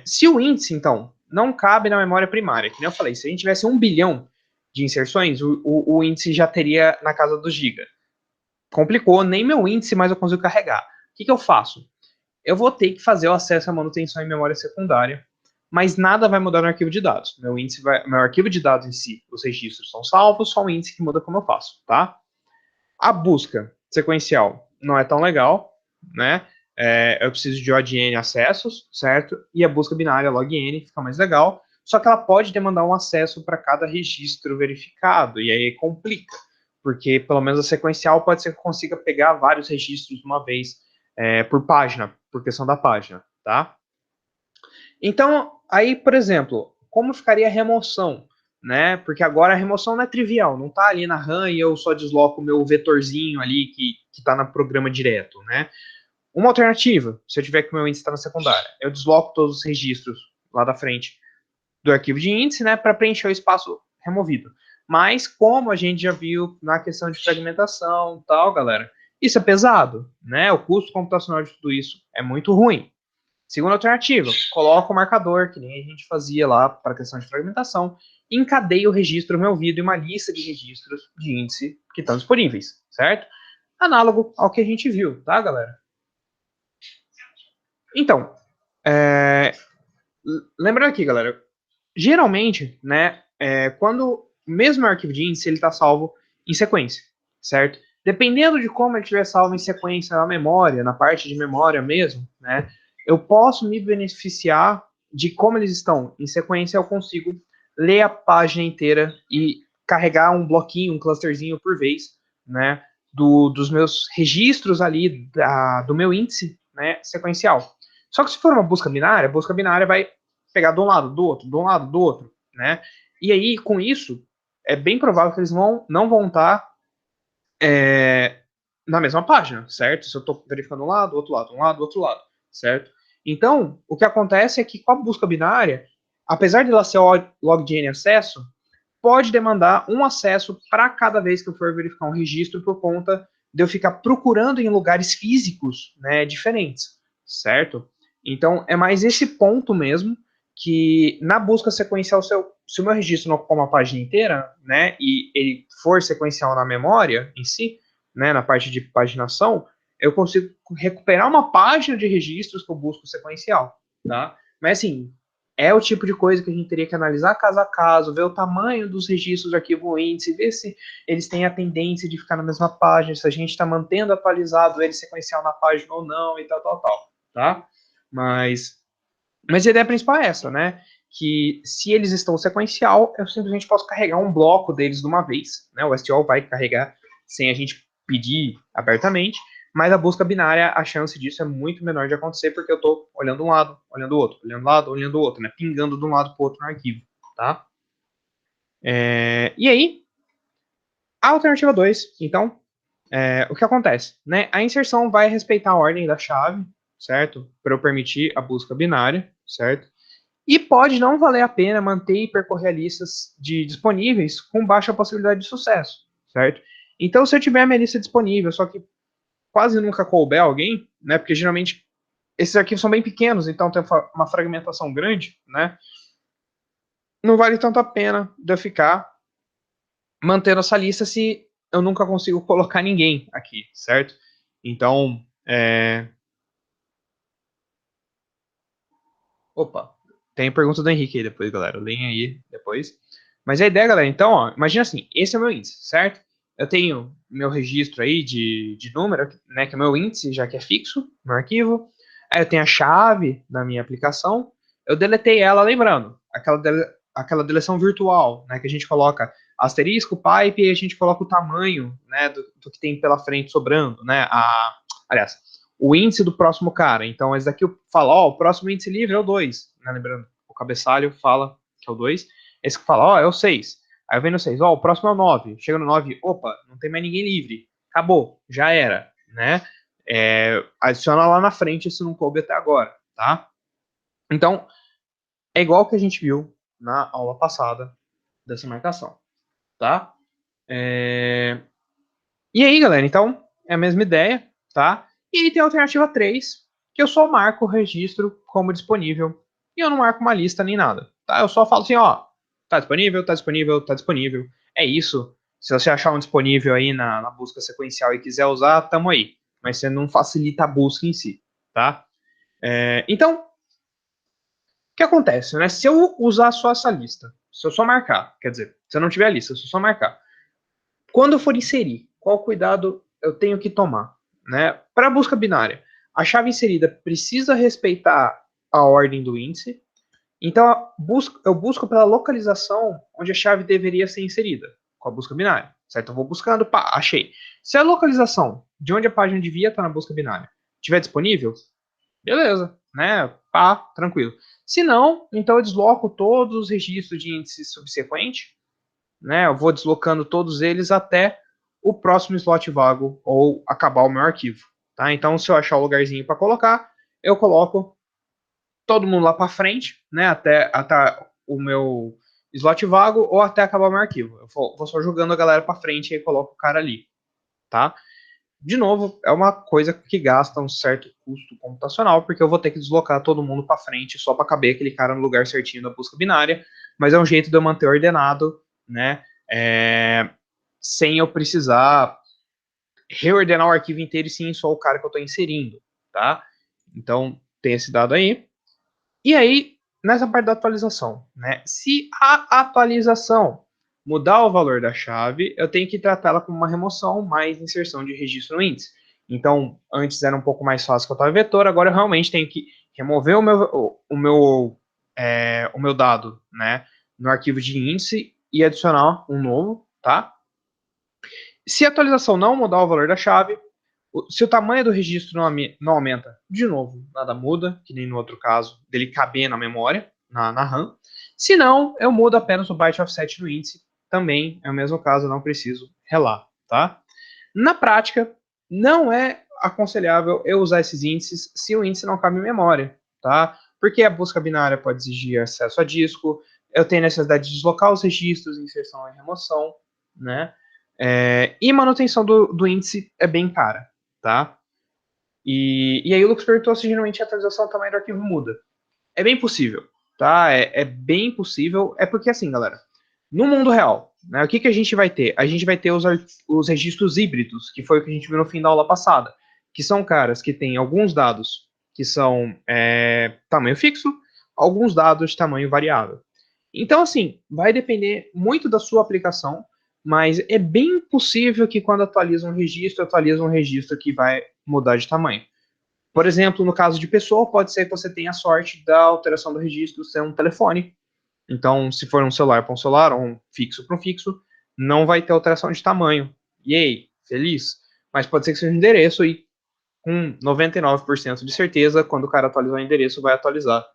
Se o índice, então, não cabe na memória primária, que nem eu falei, se a gente tivesse 1 bilhão de inserções, o índice já teria na casa do giga. Complicou, nem meu índice mais eu consigo carregar. O que eu faço? Eu vou ter que fazer o acesso à manutenção em memória secundária, mas nada vai mudar no arquivo de dados. Meu arquivo de dados em si, os registros são salvos, só o índice que muda como eu faço, tá? A busca sequencial não é tão legal, né? Eu preciso de ODN acessos, certo? E a busca binária logn fica mais legal, só que ela pode demandar um acesso para cada registro verificado, e aí complica, porque pelo menos a sequencial pode ser que consiga pegar vários registros de uma vez por página, por questão da página, tá? Então, aí, por exemplo, como ficaria a remoção? Né? Porque agora a remoção não é trivial, não está ali na RAM e eu só desloco o meu vetorzinho ali que está no programa direto, né? Uma alternativa, se eu tiver que o meu índice está na secundária, eu desloco todos os registros lá da frente do arquivo de índice, né, para preencher o espaço removido. Mas como a gente já viu na questão de fragmentação, tal, galera, isso é pesado, né? O custo computacional de tudo isso é muito ruim. Segunda alternativa, coloca o marcador, que nem a gente fazia lá para a questão de fragmentação, e encadeia o registro removido em uma lista de registros de índice que estão disponíveis, certo? Análogo ao que a gente viu, tá, galera? Então, lembrando aqui, galera, geralmente, né, quando o mesmo arquivo de índice ele está salvo em sequência, certo? Dependendo de como ele estiver salvo em sequência na memória, na parte de memória mesmo, né, eu posso me beneficiar de como eles estão em sequência, eu consigo ler a página inteira e carregar um bloquinho, um clusterzinho por vez, né, dos meus registros ali do meu índice, né, sequencial. Só que se for uma busca binária, a busca binária vai pegar de um lado, do outro, de um lado, do outro, né? E aí, com isso, é bem provável que eles não vão estar na mesma página, certo? Se eu estou verificando um lado, outro lado, um lado, outro lado, certo? Então, o que acontece é que com a busca binária, apesar de ela ser log acesso, pode demandar um acesso para cada vez que eu for verificar um registro por conta de eu ficar procurando em lugares físicos, né, diferentes, certo? Então, é mais esse ponto mesmo, que na busca sequencial, se o meu registro não ocupar uma página inteira, né, e ele for sequencial na memória em si, né, na parte de paginação, eu consigo recuperar uma página de registros que eu busco sequencial, tá? Mas assim, é o tipo de coisa que a gente teria que analisar caso a caso, ver o tamanho dos registros do arquivo índice, ver se eles têm a tendência de ficar na mesma página, se a gente está mantendo atualizado ele sequencial na página ou não, e tal, tá? Mas a ideia principal é essa, né? Que se eles estão sequencial, eu simplesmente posso carregar um bloco deles de uma vez, né? O STO vai carregar sem a gente pedir abertamente, mas a busca binária, a chance disso é muito menor de acontecer, porque eu estou olhando um lado, olhando o outro, olhando um lado, olhando o outro, né? Pingando de um lado para o outro no arquivo, tá? E aí, a alternativa 2, então, o que acontece? Né? A inserção vai respeitar a ordem da chave, certo? Para eu permitir a busca binária, certo? E pode não valer a pena manter e percorrer listas de disponíveis com baixa possibilidade de sucesso, certo? Então, se eu tiver a minha lista disponível, só que quase nunca couber alguém, né? Porque geralmente esses arquivos são bem pequenos, então tem uma fragmentação grande, né? Não vale tanto a pena de eu ficar mantendo essa lista se eu nunca consigo colocar ninguém aqui, certo? Então, opa, tem pergunta do Henrique aí depois, galera. Leem aí depois. Mas a ideia, galera, então, ó, imagina assim, esse é o meu índice, certo? Eu tenho meu registro aí de número, né, que é o meu índice, já que é fixo no arquivo. Aí eu tenho a chave da minha aplicação. Eu deletei ela, lembrando, aquela deleção virtual, né, que a gente coloca asterisco, pipe, e a gente coloca o tamanho, né, do que tem pela frente sobrando, né, aliás, o índice do próximo cara. Então, esse daqui fala, ó, o próximo índice livre é o 2, né? Lembrando, o cabeçalho fala que é o 2. Esse que fala, ó, é o 6. Aí vem no 6, ó, o próximo é o 9. Chega no 9, opa, não tem mais ninguém livre. Acabou, já era, né? Adiciona lá na frente se não coube até agora, tá? Então, é igual o que a gente viu na aula passada dessa marcação, tá? E aí, galera, então, é a mesma ideia, tá? E aí tem a alternativa 3, que eu só marco o registro como disponível. E eu não marco uma lista nem nada, tá? Eu só falo assim, ó, tá disponível, tá disponível, tá disponível. É isso. Se você achar um disponível aí na busca sequencial e quiser usar, tamo aí. Mas você não facilita a busca em si, tá? Então, o que acontece, né? Se eu usar só essa lista, se eu só marcar, quer dizer, se eu não tiver a lista, se eu só marcar, quando eu for inserir, qual cuidado eu tenho que tomar? Né? Para a busca binária, a chave inserida precisa respeitar a ordem do índice, então eu busco pela localização onde a chave deveria ser inserida, com a busca binária, certo? Eu vou buscando, pá, achei. Se a localização de onde a página devia estar na busca binária estiver disponível, beleza, né? Pá, tranquilo. Se não, então eu desloco todos os registros de índice subsequente, né? Eu vou deslocando todos eles até o próximo slot vago ou acabar o meu arquivo, tá? Então, se eu achar o lugarzinho para colocar, eu coloco todo mundo lá para frente, né? Até o meu slot vago ou até acabar o meu arquivo. Eu vou só jogando a galera para frente e coloco o cara ali, tá? De novo, é uma coisa que gasta um certo custo computacional, porque eu vou ter que deslocar todo mundo para frente só para caber aquele cara no lugar certinho da busca binária, mas é um jeito de eu manter ordenado, né? Sem eu precisar reordenar o arquivo inteiro e sim só o cara que eu estou inserindo, tá? Então, tem esse dado aí. E aí, nessa parte da atualização, né? Se a atualização mudar o valor da chave, eu tenho que tratá-la como uma remoção mais inserção de registro no índice. Então, antes era um pouco mais fácil com a tabela vetor, agora eu realmente tenho que remover o meu dado, né, no arquivo de índice e adicionar um novo, tá? Se a atualização não mudar o valor da chave, se o tamanho do registro não aumenta, de novo, nada muda, que nem no outro caso, dele caber na memória, na RAM. Se não, eu mudo apenas o byte offset no índice, também é o mesmo caso, eu não preciso relar, tá? Na prática, não é aconselhável eu usar esses índices se o índice não cabe em memória, tá? Porque a busca binária pode exigir acesso a disco, eu tenho necessidade de deslocar os registros, inserção e remoção, né? E manutenção do índice é bem cara, tá? E aí o Lucas perguntou se geralmente a atualização do tamanho do arquivo muda. É bem possível, tá? É bem possível. É porque assim, galera, no mundo real, né, o que a gente vai ter? A gente vai ter os registros híbridos, que foi o que a gente viu no fim da aula passada, que são caras que têm alguns dados que são tamanho fixo, alguns dados de tamanho variável. Então, assim, vai depender muito da sua aplicação, mas é bem possível que quando atualiza um registro que vai mudar de tamanho. Por exemplo, no caso de pessoa, pode ser que você tenha a sorte da alteração do registro ser um telefone. Então, se for um celular para um celular, ou um fixo para um fixo, não vai ter alteração de tamanho. E aí, feliz? Mas pode ser que seja um endereço e com 99% de certeza, quando o cara atualizar o endereço, vai atualizar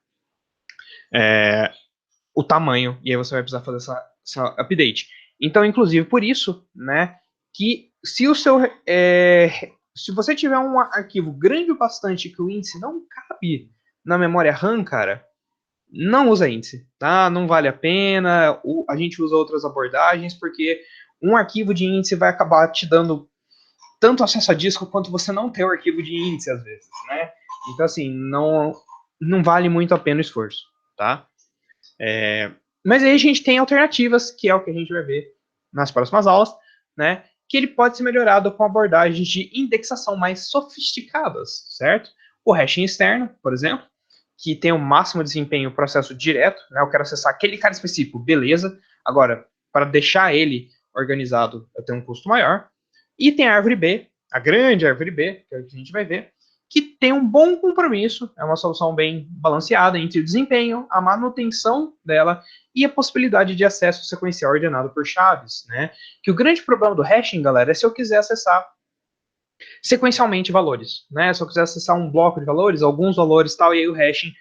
o tamanho, e aí você vai precisar fazer essa update. Então, inclusive, por isso, né, que se o seu se você tiver um arquivo grande o bastante que o índice não cabe na memória RAM, cara, não usa índice, tá? Não vale a pena. A gente usa outras abordagens, porque um arquivo de índice vai acabar te dando tanto acesso a disco quanto você não ter o arquivo de índice, às vezes, né? Então, assim, não vale muito a pena o esforço, tá? Mas aí a gente tem alternativas, que é o que a gente vai ver nas próximas aulas, né? Que ele pode ser melhorado com abordagens de indexação mais sofisticadas, certo? O hashing externo, por exemplo, que tem o máximo desempenho processo direto, né? Eu quero acessar aquele cara específico, beleza. Agora, para deixar ele organizado, eu tenho um custo maior. E tem a árvore B, a grande árvore B, que é o que a gente vai ver, que tem um bom compromisso, é uma solução bem balanceada entre o desempenho, a manutenção dela e a possibilidade de acesso sequencial ordenado por chaves, né? Que o grande problema do hashing, galera, é se eu quiser acessar sequencialmente valores, né? Se eu quiser acessar um bloco de valores, alguns valores tal, e aí o hashing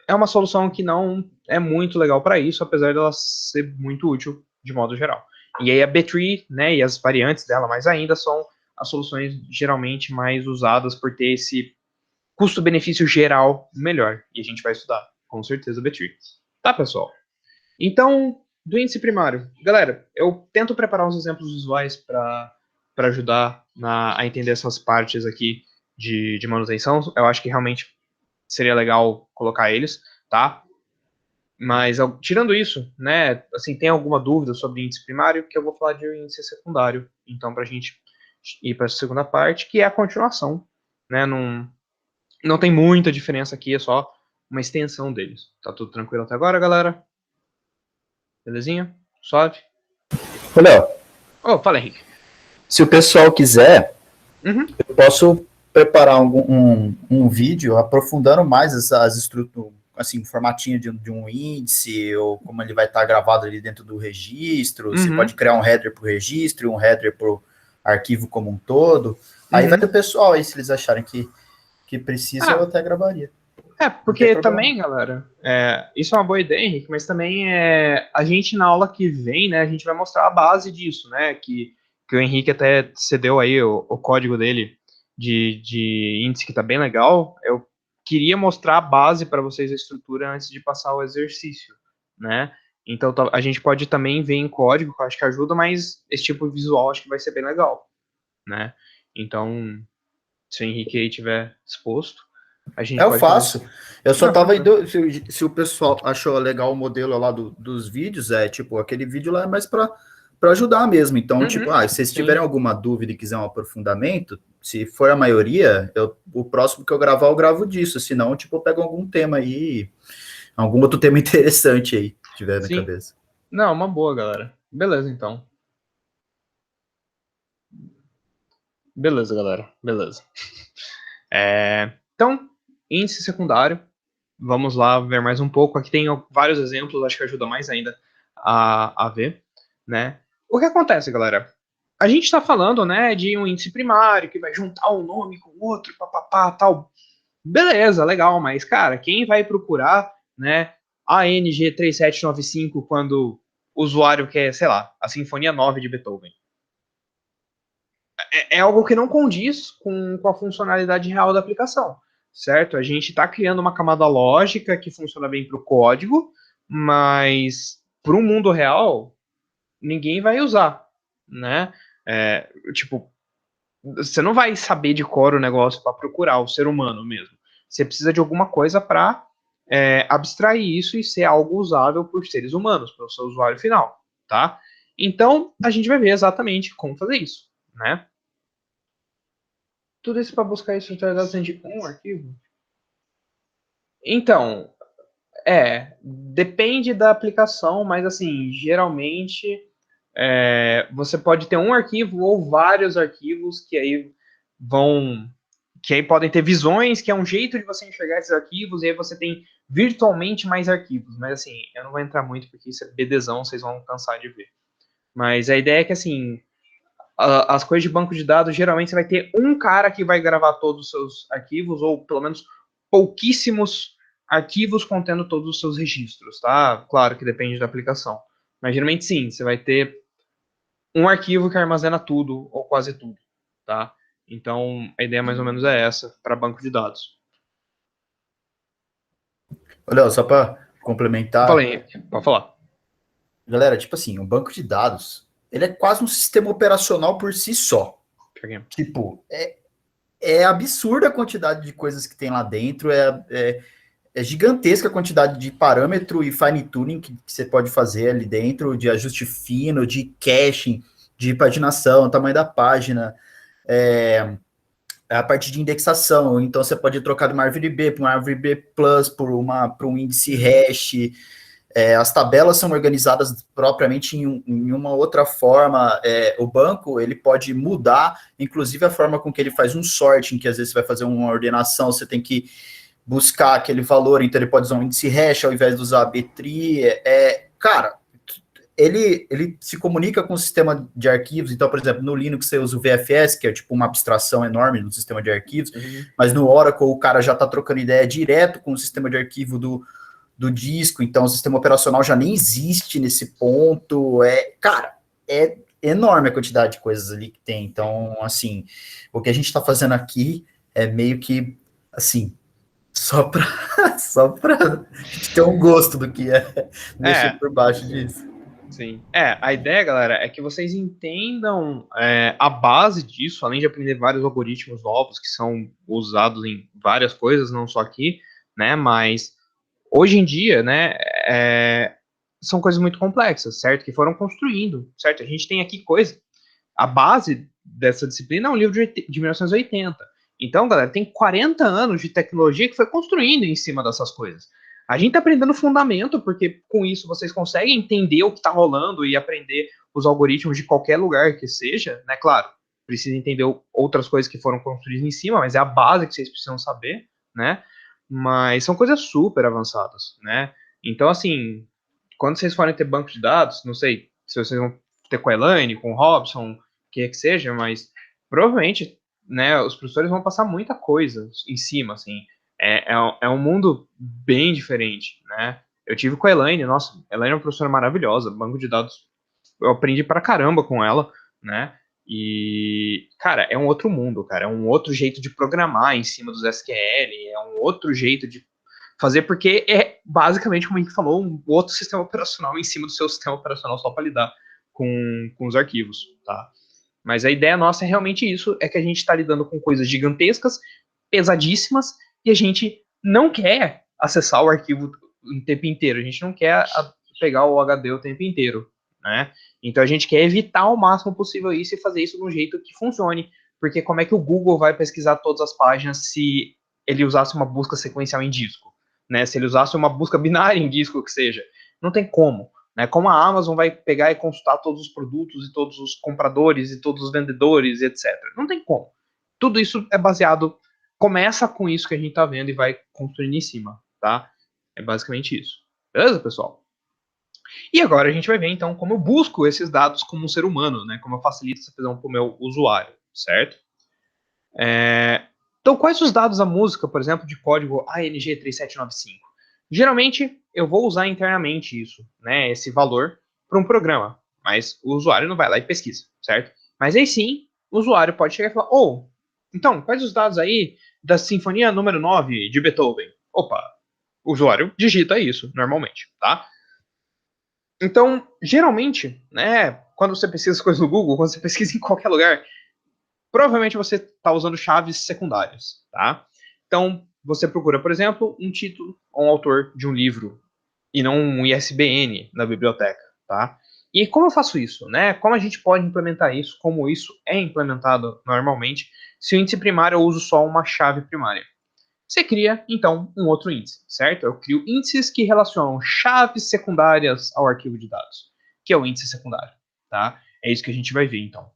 é uma solução que não é muito legal para isso, apesar dela ser muito útil de modo geral. E aí a B-Tree, né, e as variantes dela mais ainda são as soluções geralmente mais usadas por ter esse custo-benefício geral melhor. E a gente vai estudar, com certeza, B-Tree. Tá, pessoal? Então, do índice primário. Galera, eu tento preparar uns exemplos visuais para ajudar a entender essas partes aqui de manutenção. Eu acho que realmente seria legal colocar eles, tá? Mas, tirando isso, né, assim, tem alguma dúvida sobre índice primário, que eu vou falar de índice secundário. Então, para a gente ir para a segunda parte, que é a continuação, né, não tem muita diferença aqui, é só uma extensão deles. Tá tudo tranquilo até agora, galera? Belezinha? Suave? Ô, Léo, Oh, fala, Henrique. se o pessoal quiser, Uhum. eu posso preparar um vídeo aprofundando mais as estruturas, assim, formatinho de um índice, ou como ele vai estar gravado ali dentro do registro. Você pode criar um header para o registro, um header para o arquivo como um todo. Aí vai do pessoal aí, se eles acharem que precisa, eu até gravaria. Porque também, galera, isso é uma boa ideia, Henrique, mas também a gente na aula que vem, né, a gente vai mostrar a base disso, né, que o Henrique até cedeu aí o código dele de índice que tá bem legal. Eu queria mostrar a base para vocês, a estrutura, antes de passar o exercício, né, então a gente pode também ver em código, que eu acho que ajuda, mas esse tipo de visual acho que vai ser bem legal, né, então, se o Henrique aí tiver disposto, a gente Eu pode faço. fazer. Eu só tava se o pessoal achou legal o modelo lá dos vídeos, tipo, aquele vídeo lá é mais para ajudar mesmo. Então, tipo, se vocês tiverem alguma dúvida e quiser um aprofundamento, se for a maioria, o próximo que eu gravar, eu gravo disso. Senão, tipo, eu pego algum tema aí, algum outro tema interessante aí, que tiver na cabeça. Não, uma boa, galera. Beleza, então. Beleza, galera. Beleza. Então, índice secundário. Vamos lá ver mais um pouco. Aqui tem vários exemplos, acho que ajuda mais ainda a ver, né? O que acontece, galera? A gente está falando, né, de um índice primário que vai juntar um nome com o outro, papapá, tal. Beleza, legal, mas, cara, quem vai procurar, né, ANG 3795 quando o usuário quer, sei lá, a Sinfonia 9 de Beethoven? É algo que não condiz com a funcionalidade real da aplicação, certo? A gente está criando uma camada lógica que funciona bem para o código, mas para o mundo real, ninguém vai usar, né? Tipo, Você não vai saber de cor o negócio para procurar o ser humano mesmo. Você precisa de alguma coisa para abstrair isso e ser algo usável por seres humanos, pelo seu usuário final, tá? Então, a gente vai ver exatamente como fazer isso, né? Tudo isso para buscar estruturalidades dentro de um arquivo? Então, depende da aplicação, mas assim, geralmente você pode ter um arquivo ou vários arquivos que aí podem ter visões, que é um jeito de você enxergar esses arquivos, e aí você tem virtualmente mais arquivos. Mas assim, eu não vou entrar muito porque isso é BDzão, vocês vão cansar de ver. Mas a ideia é que assim, as coisas de banco de dados, geralmente você vai ter um cara que vai gravar todos os seus arquivos, ou pelo menos pouquíssimos arquivos contendo todos os seus registros, tá? Claro que depende da aplicação. Mas geralmente sim, você vai ter um arquivo que armazena tudo, ou quase tudo, tá? Então, a ideia mais ou menos é essa, para banco de dados. Olha, só para Eu complementar, falei, pode falar. galera, tipo assim, um banco de dados, ele é quase um sistema operacional por si só. Tipo, é absurda a quantidade de coisas que tem lá dentro, é gigantesca a quantidade de parâmetro e fine tuning que você pode fazer ali dentro, de ajuste fino, de caching, de paginação, tamanho da página, a parte de indexação. Então você pode trocar de uma árvore B para uma árvore B plus, para um índice hash. As tabelas são organizadas propriamente em uma outra forma. O banco ele pode mudar, inclusive a forma com que ele faz um sorting, que às vezes você vai fazer uma ordenação, você tem que buscar aquele valor, então ele pode usar um índice hash ao invés de usar a B-tree. Cara, ele se comunica com o sistema de arquivos. Então, por exemplo, no Linux você usa o VFS, que é tipo uma abstração enorme no sistema de arquivos, mas no Oracle o cara já está trocando ideia direto com o sistema de arquivo do disco, então o sistema operacional já nem existe nesse ponto. Cara, é enorme a quantidade de coisas ali que tem. Então, assim, o que a gente está fazendo aqui é meio que, assim, só para ter um gosto do que é mexer por baixo disso. Sim. A ideia, galera, é que vocês entendam a base disso, além de aprender vários algoritmos novos que são usados em várias coisas, não só aqui, né? Mas hoje em dia, né, são coisas muito complexas, certo? Que foram construindo, certo? A gente tem aqui coisa. A base dessa disciplina é um livro de 1980. Então, galera, tem 40 anos de tecnologia que foi construindo em cima dessas coisas. A gente está aprendendo fundamento, porque com isso vocês conseguem entender o que está rolando e aprender os algoritmos de qualquer lugar que seja, né? Claro, precisa entender outras coisas que foram construídas em cima, mas é a base que vocês precisam saber, né? Mas são coisas super avançadas, né? Então, assim, quando vocês forem ter banco de dados, não sei se vocês vão ter com a Elaine, com o Robson, que seja, mas provavelmente, né, os professores vão passar muita coisa em cima, assim. É um mundo bem diferente, né? Eu tive com a Elaine, nossa, a Elaine é uma professora maravilhosa, banco de dados, eu aprendi pra caramba com ela, né? E, cara, é um outro mundo, cara, é um outro jeito de programar em cima dos SQL, é um outro jeito de fazer, porque é basicamente, como a gente falou, um outro sistema operacional em cima do seu sistema operacional só para lidar com os arquivos, tá? Mas a ideia nossa é realmente isso, é que a gente está lidando com coisas gigantescas, pesadíssimas, e a gente não quer acessar o arquivo o tempo inteiro, a gente não quer pegar o HD o tempo inteiro, né? Então a gente quer evitar o máximo possível isso e fazer isso de um jeito que funcione, porque como é que o Google vai pesquisar todas as páginas se ele usasse uma busca sequencial em disco, né? Se ele usasse uma busca binária em disco, que seja, não tem como. Né? Como a Amazon vai pegar e consultar todos os produtos e todos os compradores e todos os vendedores, etc. Não tem como. Tudo isso é baseado, começa com isso que a gente está vendo e vai construindo em cima, tá? É basicamente isso. Beleza, pessoal? E agora a gente vai ver, então, como eu busco esses dados como um ser humano, né? Como eu facilito essa visão para o meu usuário, certo? Então, quais os dados da música, por exemplo, de código ANG3795? Geralmente, eu vou usar internamente isso, né, esse valor, para um programa, mas o usuário não vai lá e pesquisa, certo? Mas aí sim, o usuário pode chegar e falar, então, quais os dados aí da Sinfonia número 9 de Beethoven? Opa, o usuário digita isso, normalmente, tá? Então, geralmente, né, quando você pesquisa coisas no Google, quando você pesquisa em qualquer lugar, provavelmente você está usando chaves secundárias, tá? Então, você procura, por exemplo, um título ou um autor de um livro e não um ISBN na biblioteca, tá? E como eu faço isso, né? Como a gente pode implementar isso? Como isso é implementado normalmente? Se o índice primário eu uso só uma chave primária. Você cria, então, um outro índice, certo? Eu crio índices que relacionam chaves secundárias ao arquivo de dados, que é o índice secundário, tá? É isso que a gente vai ver, então.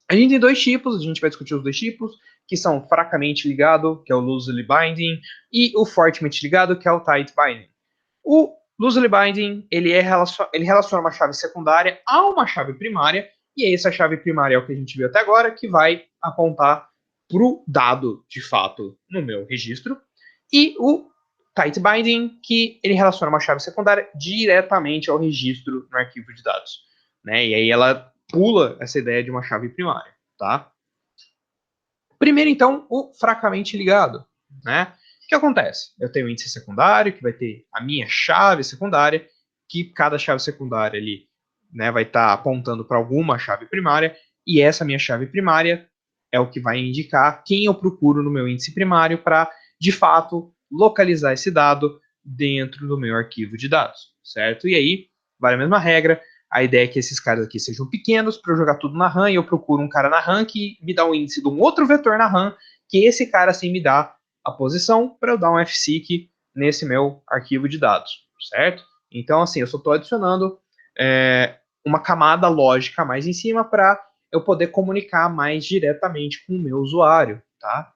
A gente tem dois tipos, a gente vai discutir os dois tipos, que são fracamente ligado, que é o loosely binding, e o fortemente ligado, que é o tight binding. O loosely binding, ele relaciona uma chave secundária a uma chave primária, e essa chave primária é o que a gente viu até agora, que vai apontar para o dado, de fato, no meu registro. E o tight binding, que ele relaciona uma chave secundária diretamente ao registro no arquivo de dados. Né? E aí ela pula essa ideia de uma chave primária. Tá? Primeiro, então, o fracamente ligado. Né? O que acontece? Eu tenho o índice secundário, que vai ter a minha chave secundária, que cada chave secundária ali, né, vai estar apontando para alguma chave primária, e essa minha chave primária é o que vai indicar quem eu procuro no meu índice primário para, de fato, localizar esse dado dentro do meu arquivo de dados, certo? E aí, vale a mesma regra, a ideia é que esses caras aqui sejam pequenos para eu jogar tudo na RAM, e eu procuro um cara na RAM que me dá um índice de um outro vetor na RAM, que esse cara assim me dá a posição para eu dar um fseek nesse meu arquivo de dados, certo? Então, assim, eu só estou adicionando uma camada lógica mais em cima para eu poder comunicar mais diretamente com o meu usuário, tá?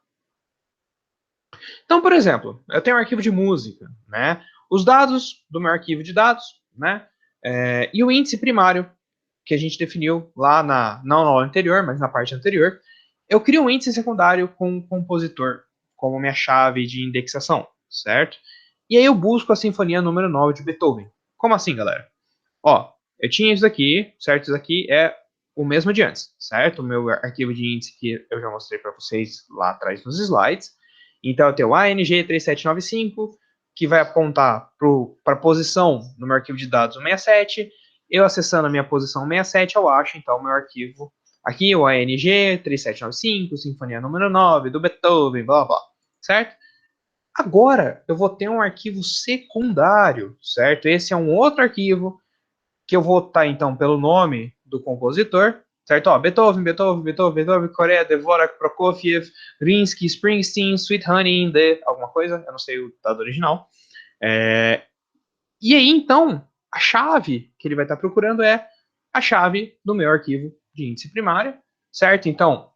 Então, por exemplo, eu tenho um arquivo de música, né? Os dados do meu arquivo de dados, né? E o índice primário que a gente definiu lá não na aula anterior, mas na parte anterior, eu crio um índice secundário com um compositor como minha chave de indexação, certo? E aí eu busco a Sinfonia número 9 de Beethoven. Como assim, galera? Ó, eu tinha isso aqui, certo? Isso aqui é o mesmo de antes, certo? O meu arquivo de índice que eu já mostrei para vocês lá atrás nos slides. Então, eu tenho o ANG 3795, que vai apontar para a posição no meu arquivo de dados 67. Eu acessando a minha posição 67, eu acho, então, o meu arquivo aqui, o ANG 3795, Sinfonia número 9, do Beethoven, blá, blá, certo? Agora, eu vou ter um arquivo secundário, certo? Esse é um outro arquivo que eu vou estar, então, pelo nome do compositor, certo? Ó, Beethoven, Coreia, Dvorak, Prokofiev, Rinsky, Springsteen, Sweet Honey, alguma coisa, eu não sei o dado original. E aí, então, a chave que ele vai estar procurando é a chave do meu arquivo de índice primário, certo? Então,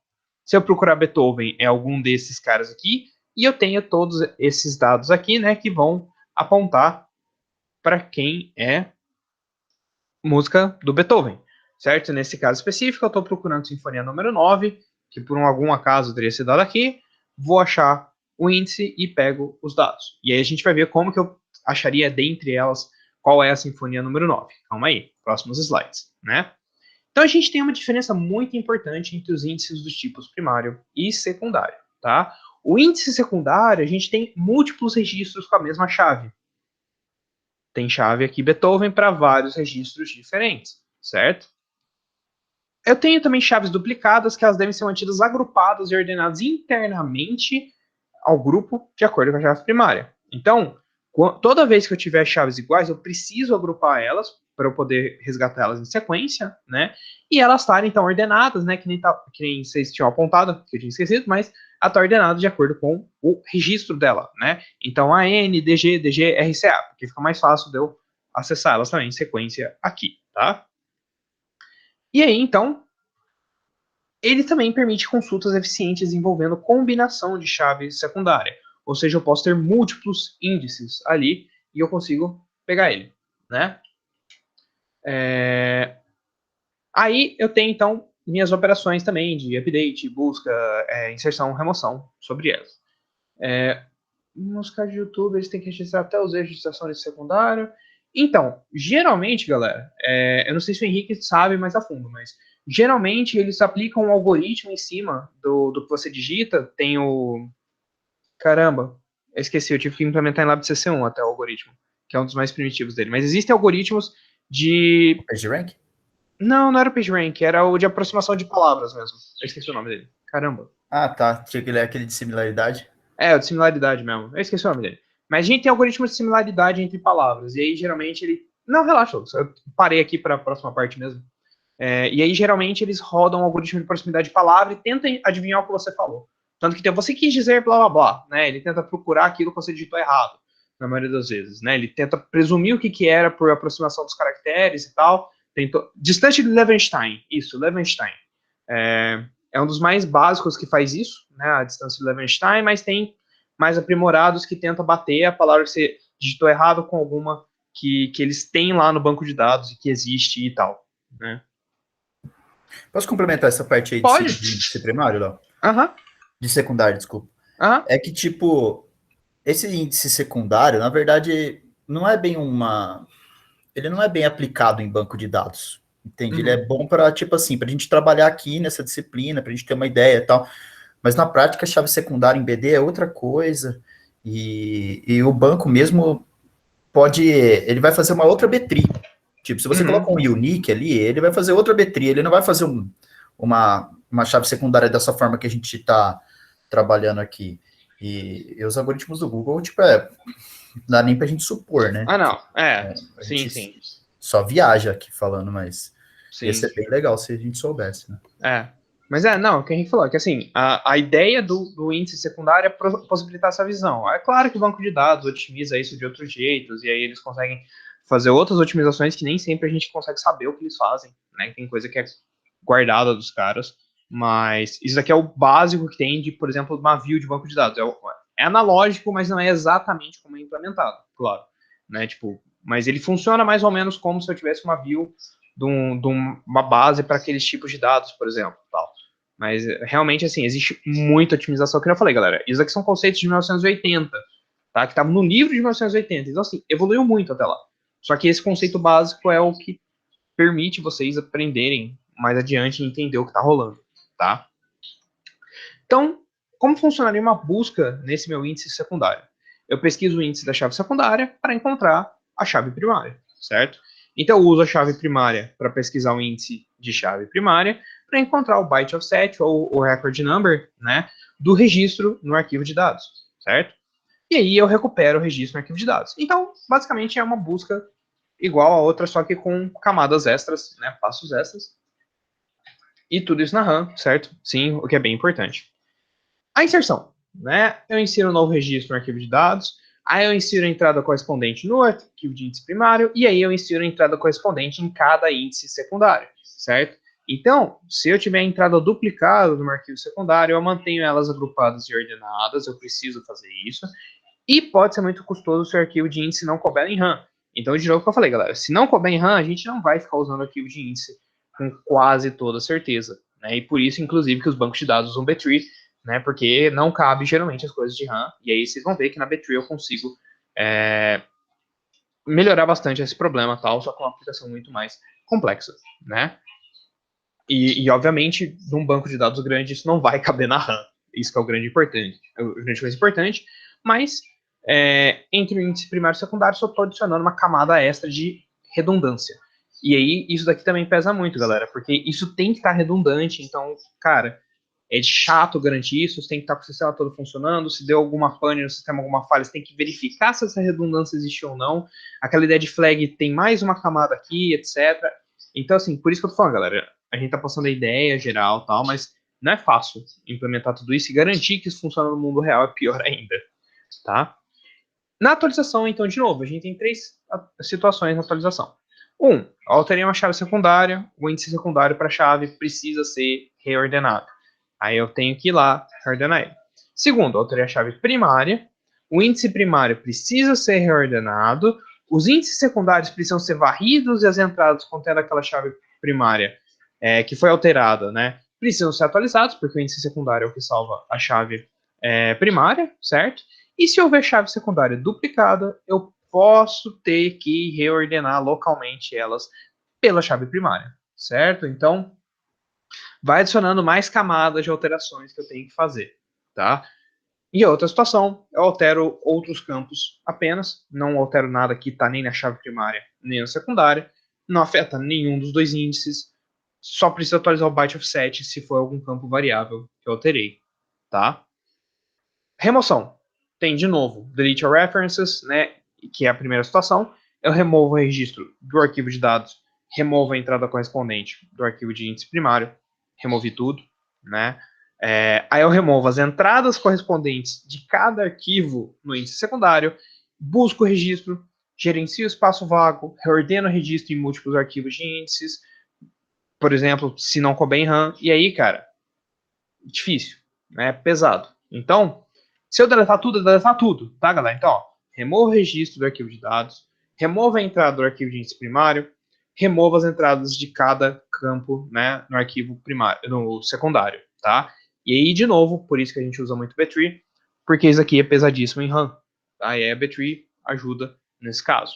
se eu procurar Beethoven, é algum desses caras aqui, e eu tenho todos esses dados aqui, né, que vão apontar para quem é música do Beethoven, certo? Nesse caso específico, eu estou procurando Sinfonia número 9, que por algum acaso teria sido dado aqui, vou achar o índice e pego os dados. E aí a gente vai ver como que eu acharia dentre elas qual é a Sinfonia número 9. Calma aí, próximos slides, né? Então a gente tem uma diferença muito importante entre os índices dos tipos primário e secundário, tá? O índice secundário, a gente tem múltiplos registros com a mesma chave. Tem chave aqui Beethoven para vários registros diferentes, certo? Eu tenho também chaves duplicadas, que elas devem ser mantidas agrupadas e ordenadas internamente ao grupo de acordo com a chave primária. Então, toda vez que eu tiver chaves iguais, eu preciso agrupar elas para eu poder resgatar elas em sequência, né? E elas estarem então ordenadas, né? Que nem vocês tinham apontado, que eu tinha esquecido, mas ela está ordenada de acordo com o registro dela, né? Então, AN, DG, DG, RCA, porque fica mais fácil de eu acessar elas também em sequência aqui, tá? E aí, então, ele também permite consultas eficientes envolvendo combinação de chave secundária. Ou seja, eu posso ter múltiplos índices ali e eu consigo pegar ele, né? Aí eu tenho, então, minhas operações também de update, busca, inserção, remoção sobre elas. Nos casos de YouTube, eles têm que registrar até os erros de registração de secundário. Então, geralmente, galera, eu não sei se o Henrique sabe mais a fundo, mas geralmente eles aplicam um algoritmo em cima do que você digita. Tem o. Caramba, eu esqueci, eu tive que implementar em LabCC1 até o algoritmo, que é um dos mais primitivos dele. Mas existem algoritmos de. PageRank? Não, não era o PageRank, era o de aproximação de palavras mesmo. Eu esqueci o nome dele. Caramba. Ah, tá. Tinha aquele de similaridade. É, o de similaridade mesmo. Eu esqueci o nome dele. Mas a gente tem algoritmo de similaridade entre palavras. E aí, geralmente, ele. Não, relaxa, Lucas, eu parei aqui para a próxima parte mesmo. E aí, geralmente, eles rodam um algoritmo de proximidade de palavra e tentam adivinhar o que você falou. Tanto que você quis dizer blá blá blá, né? Ele tenta procurar aquilo que você digitou errado, na maioria das vezes, né? Ele tenta presumir o que era por aproximação dos caracteres e tal. Distante de Levenstein, isso, Levenstein. É um dos mais básicos que faz isso, né? A distância de Levenstein, mas tem mais aprimorados que tentam bater a palavra que você digitou errado com alguma que eles têm lá no banco de dados e que existe e tal, né? Posso complementar essa parte aí Pode. de primário, Léo? Aham. De secundário, desculpa. Aham. É que, tipo, esse índice secundário, na verdade, não é bem ele não é bem aplicado em banco de dados, entende? Ele é bom para, tipo assim, para a gente trabalhar aqui nessa disciplina, para a gente ter uma ideia e tal, mas na prática a chave secundária em BD é outra coisa, e o banco mesmo ele vai fazer uma outra B-tree. Tipo, se você coloca um unique ali, ele vai fazer outra B-tree, ele não vai fazer uma chave secundária dessa forma que a gente está trabalhando aqui. E os algoritmos do Google, tipo, não dá nem pra gente supor, né? Ah, não. A Sim, gente sim. só viaja aqui falando, mas Sim. ia ser bem legal se a gente soubesse, né? Mas não, o que a gente falou é que assim, a ideia do índice secundário é possibilitar essa visão. É claro que o banco de dados otimiza isso de outros jeitos, e aí eles conseguem fazer outras otimizações que nem sempre a gente consegue saber o que eles fazem, né? Tem coisa que é guardada dos caras, mas isso aqui é o básico que tem de, por exemplo, uma view de banco de dados. É analógico, mas não é exatamente como é implementado, claro. Né? Tipo, mas ele funciona mais ou menos como se eu tivesse uma view de uma base para aqueles tipos de dados, por exemplo, tal. Mas realmente, assim, existe muita otimização, que eu falei, galera. Isso aqui são conceitos de 1980, tá? Que estavam no livro de 1980. Então, assim, evoluiu muito até lá. Só que esse conceito básico é o que permite vocês aprenderem mais adiante e entender o que está rolando, tá? Então, como funcionaria uma busca nesse meu índice secundário? Eu pesquiso o índice da chave secundária para encontrar a chave primária, certo? Então, eu uso a chave primária para pesquisar o índice de chave primária para encontrar o byte offset ou o record number, né, do registro no arquivo de dados, certo? E aí eu recupero o registro no arquivo de dados. Então, basicamente é uma busca igual a outra, só que com camadas extras, né, passos extras. E tudo isso na RAM, certo? Sim, o que é bem importante. A inserção, né? Eu insiro um novo registro no arquivo de dados, aí eu insiro a entrada correspondente no arquivo de índice primário, e aí eu insiro a entrada correspondente em cada índice secundário, certo? Então, se eu tiver a entrada duplicada no meu arquivo secundário, eu mantenho elas agrupadas e ordenadas, eu preciso fazer isso, e pode ser muito custoso se o arquivo de índice não couber em RAM. Então, de novo, o que eu falei, galera, se não couber em RAM, a gente não vai ficar usando o arquivo de índice com quase toda certeza, né? E por isso, inclusive, que os bancos de dados usam B-tree, né? Porque não cabe geralmente as coisas de RAM. E aí vocês vão ver que na B-tree eu consigo melhorar bastante esse problema, tal, só com uma aplicação muito mais complexa, né? E obviamente, num banco de dados grande, isso não vai caber na RAM. Isso que é o grande importante, o grande coisa importante. Mas entre o índice primário e secundário, só estou adicionando uma camada extra de redundância. E aí, isso daqui também pesa muito, galera, porque isso tem que estar redundante. Então, cara, é chato garantir isso, você tem que estar com o sistema todo funcionando, se deu alguma pane no sistema, alguma falha, você tem que verificar se essa redundância existe ou não. Aquela ideia de flag tem mais uma camada aqui, etc. Então, assim, por isso que eu tô falando, galera, a gente tá passando a ideia geral e tal, mas não é fácil implementar tudo isso e garantir que isso funciona no mundo real é pior ainda, tá? Na atualização, então, de novo, a gente tem três situações na atualização. Alterei uma chave secundária, o índice secundário para a chave precisa ser reordenado. Aí eu tenho que ir lá reordenar ele. Segundo, alterei a chave primária, o índice primário precisa ser reordenado, os índices secundários precisam ser varridos e as entradas contendo aquela chave primária que foi alterada, né, precisam ser atualizados, porque o índice secundário é o que salva a chave primária, certo? E se houver chave secundária duplicada, eu posso ter que reordenar localmente elas pela chave primária, certo? Então, vai adicionando mais camadas de alterações que eu tenho que fazer, tá? E outra situação, eu altero outros campos apenas, não altero nada que está nem na chave primária nem na secundária, não afeta nenhum dos dois índices, só precisa atualizar o byte offset se for algum campo variável que eu alterei, tá? Remoção. Tem, de novo, delete all references, né, que é a primeira situação. Eu removo o registro do arquivo de dados, removo a entrada correspondente do arquivo de índice primário, removi tudo, né? Aí eu removo as entradas correspondentes de cada arquivo no índice secundário, busco o registro, gerencio o espaço vago, reordeno o registro em múltiplos arquivos de índices, por exemplo, se não couber em RAM, e aí, cara, difícil, né? Pesado. Então, se eu deletar tudo, tá, galera? Então, ó, remova o registro do arquivo de dados, remova a entrada do arquivo de índice primário, remova as entradas de cada campo, né, no arquivo primário, no secundário, tá? E aí, de novo, por isso que a gente usa muito B-tree, porque isso aqui é pesadíssimo em RAM, tá? E aí a B-tree ajuda nesse caso.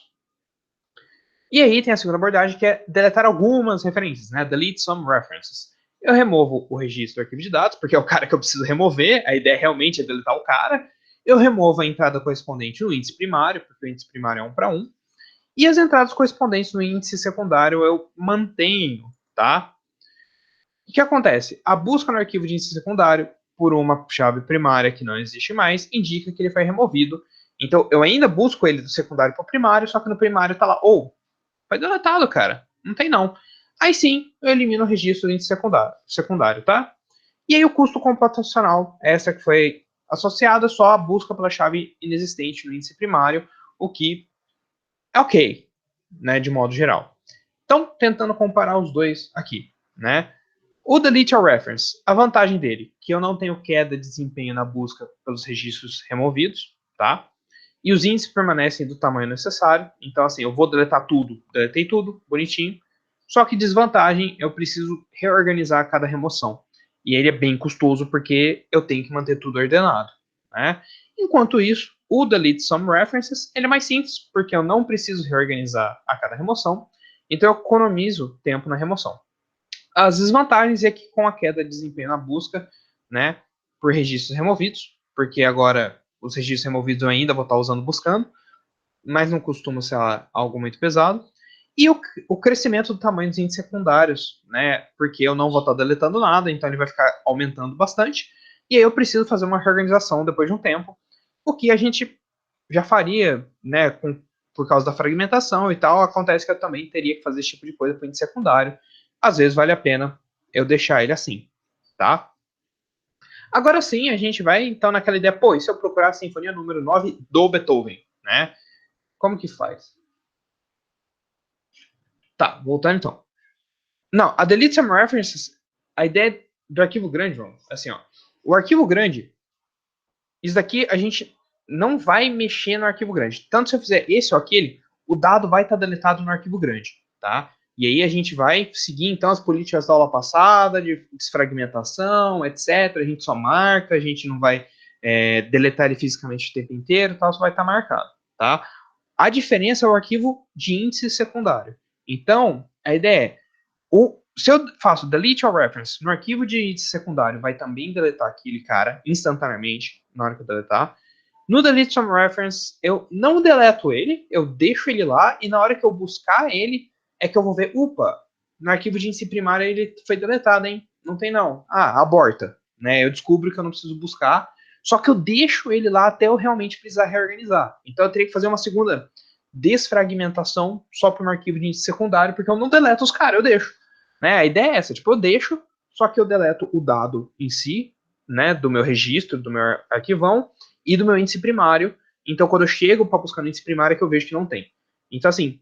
E aí tem a segunda abordagem, que é deletar algumas referências, né? Delete some references. Eu removo o registro do arquivo de dados, porque é o cara que eu preciso remover, a ideia realmente é deletar o cara. Eu removo a entrada correspondente no índice primário, porque o índice primário é 1 para 1. E as entradas correspondentes no índice secundário eu mantenho, tá? O que acontece? A busca no arquivo de índice secundário por uma chave primária que não existe mais indica que ele foi removido. Então eu ainda busco ele do secundário para o primário, só que no primário está lá, foi deletado, cara. Não tem não. Aí sim, eu elimino o registro do índice secundário, tá? E aí o custo computacional, essa que foi associada só à busca pela chave inexistente no índice primário, o que é ok, né, de modo geral. Então, tentando comparar os dois aqui, né? O delete all reference, a vantagem dele, que eu não tenho queda de desempenho na busca pelos registros removidos, tá? E os índices permanecem do tamanho necessário. Então, assim, eu vou deletar tudo, deletei tudo, bonitinho. Só que desvantagem, eu preciso reorganizar cada remoção. E ele é bem custoso porque eu tenho que manter tudo ordenado, né? Enquanto isso, o delete some references, ele é mais simples, porque eu não preciso reorganizar a cada remoção. Então, eu economizo tempo na remoção. As desvantagens é que com a queda de desempenho na busca, né, por registros removidos, porque agora os registros removidos eu ainda vou estar usando buscando, mas não costuma ser algo muito pesado. E o crescimento do tamanho dos índices secundários, né, porque eu não vou estar deletando nada, então ele vai ficar aumentando bastante, e aí eu preciso fazer uma reorganização depois de um tempo, o que a gente já faria, né, por causa da fragmentação e tal, acontece que eu também teria que fazer esse tipo de coisa para o índice secundário. Às vezes vale a pena eu deixar ele assim, tá? Agora sim, a gente vai então naquela ideia, e se eu procurar a Sinfonia número 9 do Beethoven, né? Como que faz? Tá, voltando então. Não, a delete some references, a ideia do arquivo grande, João, assim, ó. O arquivo grande, isso daqui a gente não vai mexer no arquivo grande. Tanto se eu fizer esse ou aquele, o dado vai estar deletado no arquivo grande, tá? E aí a gente vai seguir, então, as políticas da aula passada, de desfragmentação, etc. A gente só marca, a gente não vai deletar ele fisicamente o tempo inteiro, tal, só vai estar marcado, tá? A diferença é o arquivo de índice secundário. Então, a ideia é, se eu faço delete all reference no arquivo de índice secundário, vai também deletar aquele cara instantaneamente na hora que eu deletar. No delete some reference, eu não deleto ele, eu deixo ele lá, e na hora que eu buscar ele, é que eu vou ver, no arquivo de índice primário ele foi deletado, hein? Não tem não. Aborta. Né? Eu descubro que eu não preciso buscar, só que eu deixo ele lá até eu realmente precisar reorganizar. Então eu teria que fazer uma segunda desfragmentação só para um arquivo de índice secundário, porque eu não deleto os caras, eu deixo. Né? A ideia é essa, tipo, eu deixo, só que eu deleto o dado em si, né, do meu registro, do meu arquivão, e do meu índice primário. Então, quando eu chego para buscar no índice primário, é que eu vejo que não tem. Então, assim,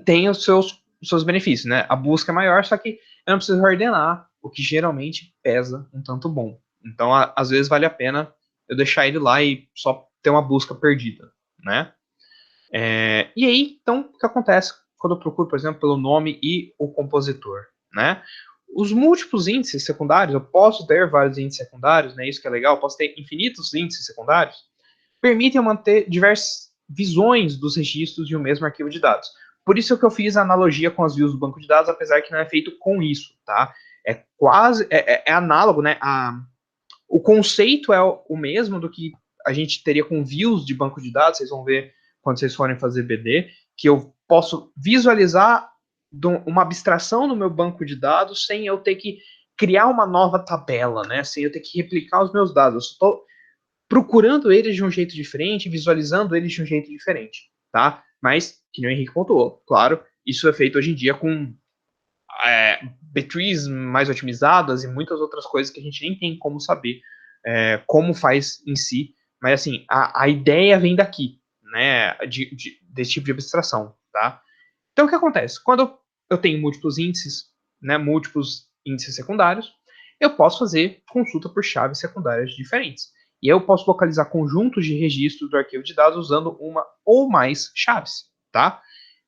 tem os seus benefícios, né? A busca é maior, só que eu não preciso ordenar, o que geralmente pesa um tanto bom. Então, às vezes vale a pena eu deixar ele lá e só ter uma busca perdida, né? E aí, então, o que acontece quando eu procuro, por exemplo, pelo nome e o compositor, né? Os múltiplos índices secundários, eu posso ter vários índices secundários, né? Isso que é legal, eu posso ter infinitos índices secundários, permitem eu manter diversas visões dos registros de um mesmo arquivo de dados. Por isso que eu fiz a analogia com as views do banco de dados, apesar que não é feito com isso, tá? É quase, é análogo, né? O conceito é o mesmo do que a gente teria com views de banco de dados, vocês vão ver quando vocês forem fazer BD, que eu posso visualizar uma abstração no meu banco de dados sem eu ter que criar uma nova tabela, né? Sem eu ter que replicar os meus dados. Eu estou procurando eles de um jeito diferente, visualizando eles de um jeito diferente, tá? Mas, que nem o Henrique pontuou, claro, isso é feito hoje em dia com B-trees mais otimizadas e muitas outras coisas que a gente nem tem como saber como faz em si, mas assim, a ideia vem daqui, né, desse tipo de abstração, tá? Então, o que acontece? Quando eu tenho múltiplos índices, né, múltiplos índices secundários, eu posso fazer consulta por chaves secundárias diferentes. E eu posso localizar conjuntos de registros do arquivo de dados usando uma ou mais chaves, tá?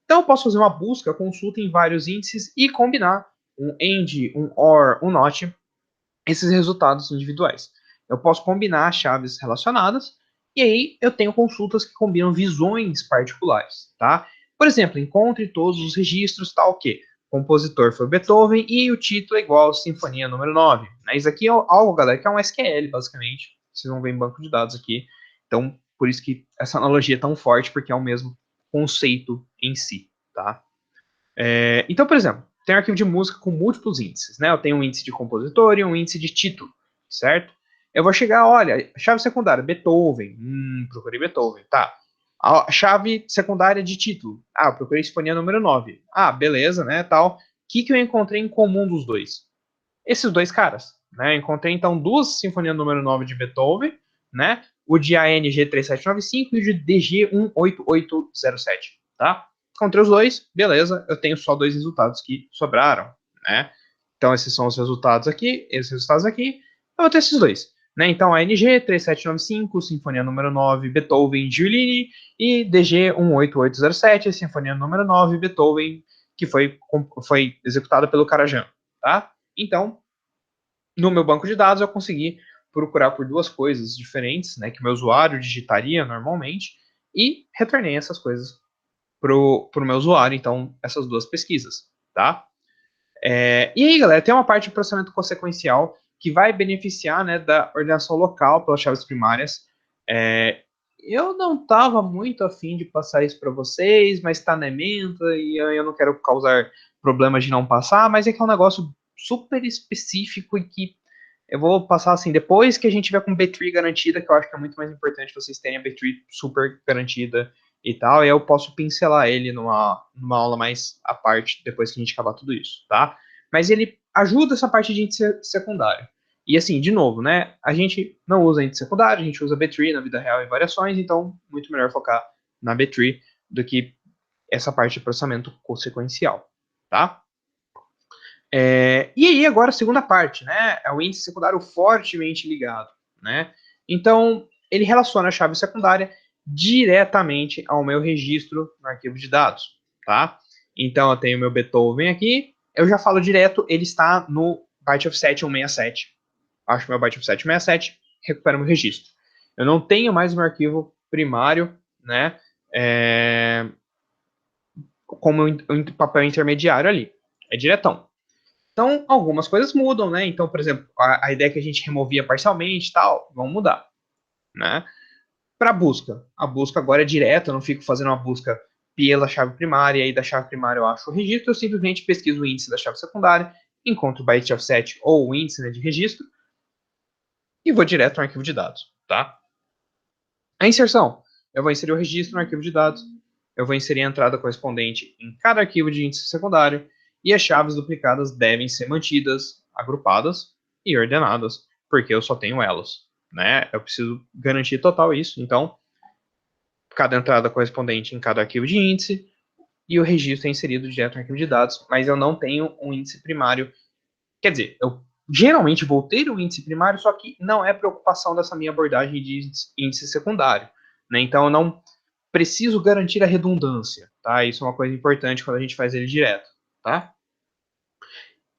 Então, eu posso fazer uma busca, consulta em vários índices e combinar um AND, um OR, um NOT, esses resultados individuais. Eu posso combinar chaves relacionadas e aí eu tenho consultas que combinam visões particulares, tá? Por exemplo, encontre todos os registros, tal que o compositor foi Beethoven e o título é igual Sinfonia número 9. Né? Isso aqui é algo, galera, que é um SQL, basicamente. Vocês vão ver em banco de dados aqui. Então, por isso que essa analogia é tão forte, porque é o mesmo conceito em si, tá? Então, por exemplo, tem um arquivo de música com múltiplos índices, né? Eu tenho um índice de compositor e um índice de título, certo? Eu vou chegar, olha, chave secundária, Beethoven. Procurei Beethoven, tá. A chave secundária de título. Eu procurei Sinfonia número 9. Beleza, né, tal. O que eu encontrei em comum dos dois? Esses dois caras, né? Eu encontrei, então, duas Sinfonia número 9 de Beethoven, né? O de ANG 3795 e o de DG 18807, tá? Encontrei os dois, beleza, eu tenho só dois resultados que sobraram, né? Então, esses são os resultados aqui, esses resultados aqui, eu vou ter esses dois. Né? Então, ANG 3795, Sinfonia número 9, Beethoven, Giulini, e DG 18807, Sinfonia número 9, Beethoven, que foi executada pelo Karajan, tá? Então, no meu banco de dados, eu consegui procurar por duas coisas diferentes, né, que o meu usuário digitaria normalmente, e retornei essas coisas pro meu usuário, então, essas duas pesquisas, tá? E aí, galera, tem uma parte de processamento consequencial que vai beneficiar, né, da ordenação local pelas chaves primárias. Eu não estava muito afim de passar isso para vocês, mas está na ementa e eu não quero causar problemas de não passar, mas é que é um negócio super específico e que eu vou passar assim, depois que a gente tiver com B-Tree garantida, que eu acho que é muito mais importante vocês terem a B-Tree super garantida e tal, e aí eu posso pincelar ele numa aula mais à parte, depois que a gente acabar tudo isso, tá? Mas ele ajuda essa parte de índice secundário. E assim, de novo, né, a gente não usa índice secundário, a gente usa B-Tree na vida real em variações, então muito melhor focar na B-Tree do que essa parte de processamento consequencial, tá? E aí, agora a segunda parte, né? É o índice secundário fortemente ligado, né? Então, ele relaciona a chave secundária diretamente ao meu registro no arquivo de dados, tá? Então, eu tenho meu Beethoven aqui, eu já falo direto, ele está no byte offset 167. Acho meu byte offset 167, recupero meu registro. Eu não tenho mais meu arquivo primário, né? Como um papel intermediário ali. É diretão. Então, algumas coisas mudam, né? Então, por exemplo, a ideia que a gente removia parcialmente e tal, vão mudar, né? Para busca, a busca agora é direta, eu não fico fazendo uma busca pela chave primária, e aí da chave primária eu acho o registro, eu simplesmente pesquiso o índice da chave secundária, encontro o byte offset ou o índice, né, de registro e vou direto no arquivo de dados, tá? A inserção, eu vou inserir o registro no arquivo de dados, eu vou inserir a entrada correspondente em cada arquivo de índice secundário, e as chaves duplicadas devem ser mantidas, agrupadas e ordenadas, porque eu só tenho elas, né? Eu preciso garantir total isso, então, cada entrada correspondente em cada arquivo de índice, e o registro é inserido direto no arquivo de dados, mas eu não tenho um índice primário. Quer dizer, eu geralmente vou ter um índice primário, só que não é preocupação dessa minha abordagem de índice secundário, né? Então, eu não preciso garantir a redundância, tá? Isso é uma coisa importante quando a gente faz ele direto, tá?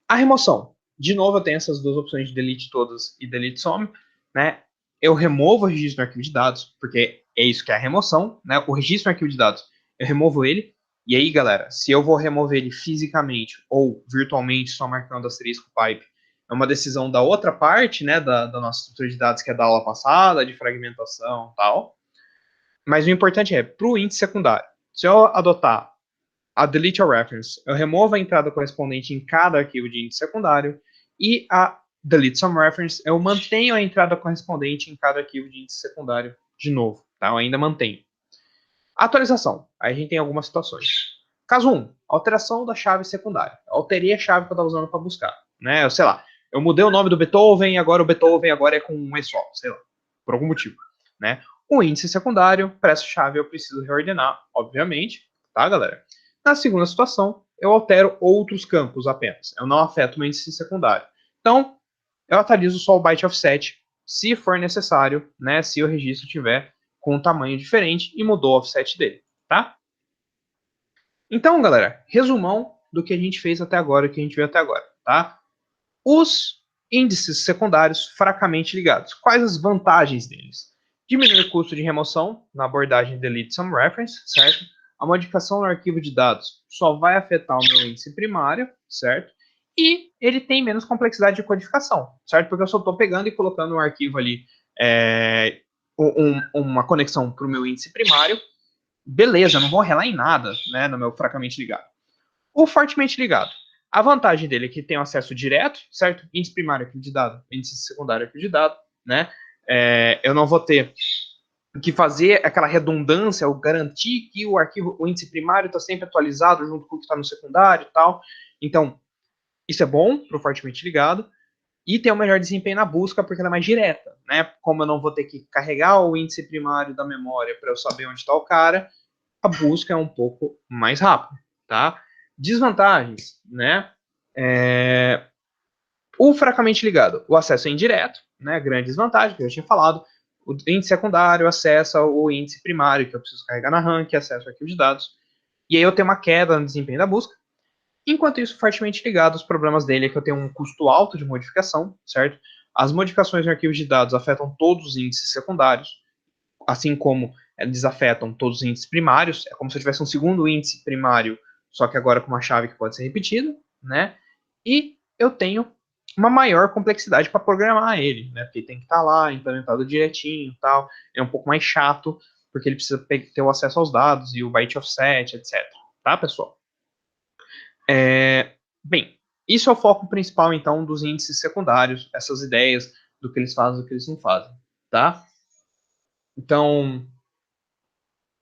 A remoção. De novo, eu tenho essas duas opções de delete todas e delete some, né? Eu removo o registro no arquivo de dados, porque é isso que é a remoção, né? O registro no arquivo de dados, eu removo ele, e aí, galera, se eu vou remover ele fisicamente ou virtualmente, só marcando asterisco pipe, é uma decisão da outra parte, né, da nossa estrutura de dados, que é da aula passada, de fragmentação e tal. Mas o importante é, para o índice secundário, se eu adotar a delete a reference, eu removo a entrada correspondente em cada arquivo de índice secundário, e a delete some reference, eu mantenho a entrada correspondente em cada arquivo de índice secundário de novo, tá? Eu ainda mantenho. Atualização, aí a gente tem algumas situações. Caso 1, alteração da chave secundária. Eu alterei a chave que eu estava usando para buscar, né? Sei lá, eu mudei o nome do Beethoven, agora o Beethoven agora é com um E só, sei lá, por algum motivo, né? O índice secundário, para essa chave eu preciso reordenar, obviamente, tá, galera? Na segunda situação, eu altero outros campos apenas. Eu não afeto o índice secundário. Então, eu atualizo só o byte offset, se for necessário, né? Se o registro tiver com um tamanho diferente e mudou o offset dele, tá? Então, galera, resumão do que a gente fez até agora, o que a gente viu até agora, tá? Os índices secundários fracamente ligados. Quais as vantagens deles? Diminuir o custo de remoção na abordagem delete some reference, certo? A modificação no arquivo de dados só vai afetar o meu índice primário, certo? E ele tem menos complexidade de codificação, certo? Porque eu só estou pegando e colocando um arquivo ali, uma conexão para o meu índice primário. Beleza, não vou relar em nada, né, no meu fracamente ligado. O fortemente ligado. A vantagem dele é que tem um acesso direto, certo? Índice primário arquivo de dado, índice secundário arquivo de dado, né? Eu não vou ter que fazer aquela redundância, ou garantir que o arquivo, o índice primário está sempre atualizado junto com o que está no secundário e tal. Então, isso é bom para o fortemente ligado. E tem um melhor desempenho na busca, porque ela é mais direta, né? Como eu não vou ter que carregar o índice primário da memória para eu saber onde está o cara, a busca é um pouco mais rápida, tá? Desvantagens, né? O fracamente ligado, o acesso é indireto, né? Grande desvantagem, que eu já tinha falado. O índice secundário acessa o índice primário, que eu preciso carregar na RAM, que acessa o arquivo de dados. E aí eu tenho uma queda no desempenho da busca. Enquanto isso, fortemente ligado, os problemas dele é que eu tenho um custo alto de modificação, certo? As modificações no arquivo de dados afetam todos os índices secundários, assim como eles afetam todos os índices primários. É como se eu tivesse um segundo índice primário, só que agora com uma chave que pode ser repetida, né? E eu tenho uma maior complexidade para programar ele, né? Porque tem que estar lá implementado direitinho, tal. É um pouco mais chato, porque ele precisa ter o acesso aos dados e o byte offset, etc. Tá, pessoal? Bem, isso é o foco principal, então, dos índices secundários, essas ideias do que eles fazem e do que eles não fazem, tá? Então,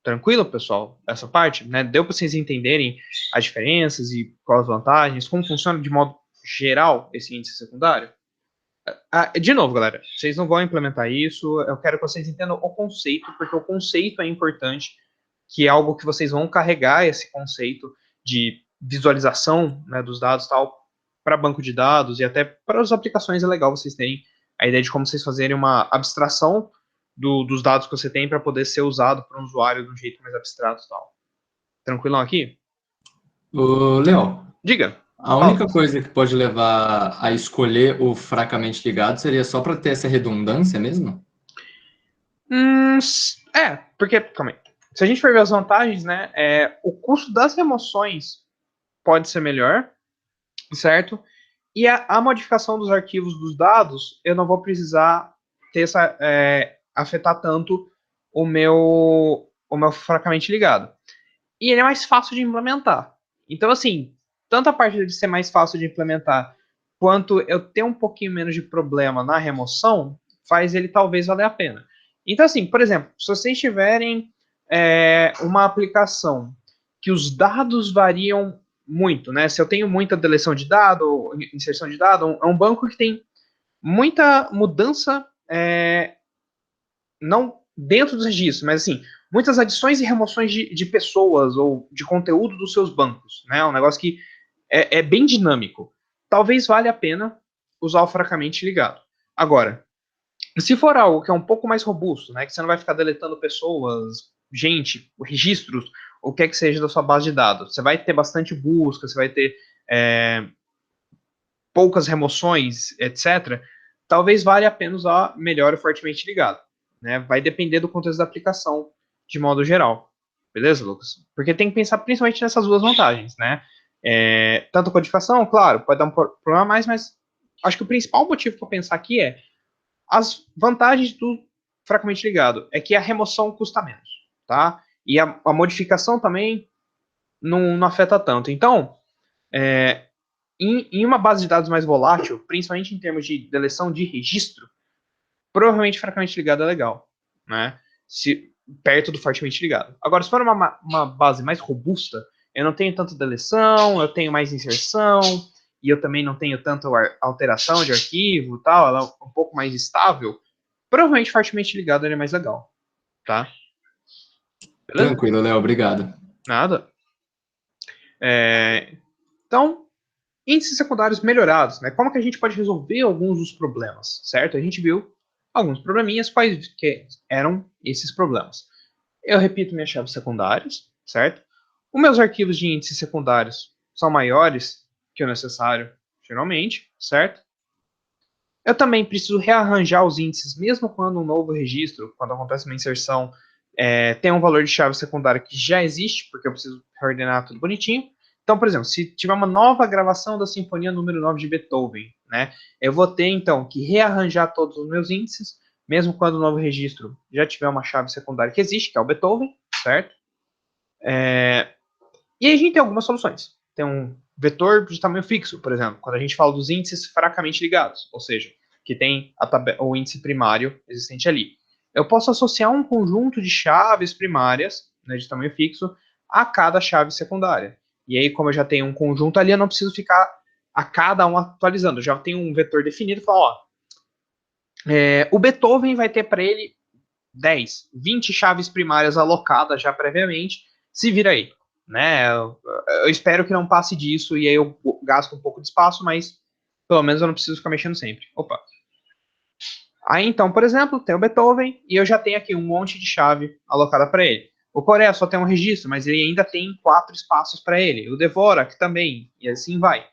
tranquilo, pessoal, essa parte, né? Deu para vocês entenderem as diferenças e quais as vantagens, como funciona de modo geral esse índice secundário? De novo, galera, vocês não vão implementar isso, eu quero que vocês entendam o conceito, porque o conceito é importante, que é algo que vocês vão carregar esse conceito de visualização, né, dos dados tal para banco de dados e até para as aplicações é legal vocês terem a ideia de como vocês fazerem uma abstração dos dados que você tem para poder ser usado por um usuário de um jeito mais abstrato e tal. Tranquilão aqui? Ô, Léo, Diga. a única coisa que pode levar a escolher o fracamente ligado seria só para ter essa redundância mesmo? Porque, calma aí. Se a gente for ver as vantagens, né, o custo das remoções pode ser melhor, certo? E a modificação dos arquivos dos dados, eu não vou precisar ter afetar tanto o meu fracamente ligado. E ele é mais fácil de implementar. Então, assim, tanto a parte de ser mais fácil de implementar, quanto eu ter um pouquinho menos de problema na remoção, faz ele talvez valer a pena. Então, assim, por exemplo, se vocês tiverem uma aplicação que os dados variam muito, né? Se eu tenho muita deleção de dado, inserção de dado, é um banco que tem muita mudança, não dentro dos registros, mas assim, muitas adições e remoções de pessoas ou de conteúdo dos seus bancos, né? Um negócio que é bem dinâmico. Talvez valha a pena usar o fracamente ligado. Agora, se for algo que é um pouco mais robusto, né, que você não vai ficar deletando pessoas, gente, registros, o que é que seja da sua base de dados, você vai ter bastante busca, você vai ter poucas remoções, etc., talvez valha a pena usar melhor o fortemente ligado. Né? Vai depender do contexto da aplicação, de modo geral. Beleza, Lucas? Porque tem que pensar principalmente nessas duas vantagens, né? Tanto a codificação, claro, pode dar um problema a mais, mas acho que o principal motivo para pensar aqui é as vantagens do fracamente ligado é que a remoção custa menos, tá? E a modificação também não afeta tanto. Então, em uma base de dados mais volátil, principalmente em termos de deleção de registro, provavelmente fracamente ligado é legal, né? Se, perto do fortemente ligado. Agora, se for uma base mais robusta, eu não tenho tanta deleção, eu tenho mais inserção, e eu também não tenho tanta alteração de arquivo e tal, ela é um pouco mais estável, provavelmente fortemente ligado ele é mais legal, tá? Beleza? Tranquilo, Léo, obrigado. Nada. Então, índices secundários melhorados, né? Como que a gente pode resolver alguns dos problemas, certo? A gente viu alguns probleminhas, quais que eram esses problemas. Eu repito minhas chaves secundárias, certo? Os meus arquivos de índices secundários são maiores que o necessário, geralmente, certo? Eu também preciso rearranjar os índices, mesmo quando um novo registro, quando acontece uma inserção, tem um valor de chave secundária que já existe, porque eu preciso reordenar tudo bonitinho. Então, por exemplo, se tiver uma nova gravação da Sinfonia número 9 de Beethoven, né, eu vou ter, então, que rearranjar todos os meus índices, mesmo quando o novo registro já tiver uma chave secundária que existe, que é o Beethoven, certo? E aí a gente tem algumas soluções. Tem um vetor de tamanho fixo, por exemplo, quando a gente fala dos índices fracamente ligados, ou seja, que tem o índice primário existente ali. Eu posso associar um conjunto de chaves primárias, né, de tamanho fixo, a cada chave secundária. E aí, como eu já tenho um conjunto ali, eu não preciso ficar a cada um atualizando. Eu já tenho um vetor definido e falo, ó, o Beethoven vai ter para ele 10, 20 chaves primárias alocadas já previamente, se vira aí. Né? Eu espero que não passe disso e aí eu gasto um pouco de espaço, mas pelo menos eu não preciso ficar mexendo sempre. Opa. Aí então, por exemplo, tem o Beethoven e eu já tenho aqui um monte de chave alocada para ele. O Coreia só tem um registro, mas ele ainda tem 4 espaços para ele. O Dvorak também, e assim vai.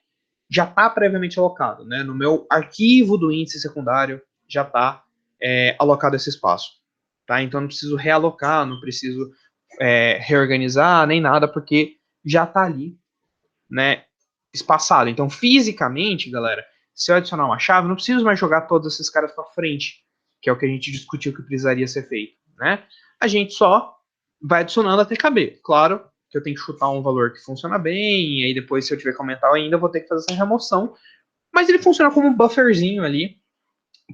Já está previamente alocado, né? No meu arquivo do índice secundário já está alocado esse espaço. Tá? Então não preciso realocar, não preciso reorganizar, nem nada, porque já está ali, né, espaçado. Então, fisicamente, galera, se eu adicionar uma chave, não preciso mais jogar todos esses caras para frente, que é o que a gente discutiu que precisaria ser feito, né? A gente só vai adicionando até caber. Claro que eu tenho que chutar um valor que funciona bem, e aí depois, se eu tiver que aumentar ainda, eu vou ter que fazer essa remoção, mas ele funciona como um bufferzinho ali,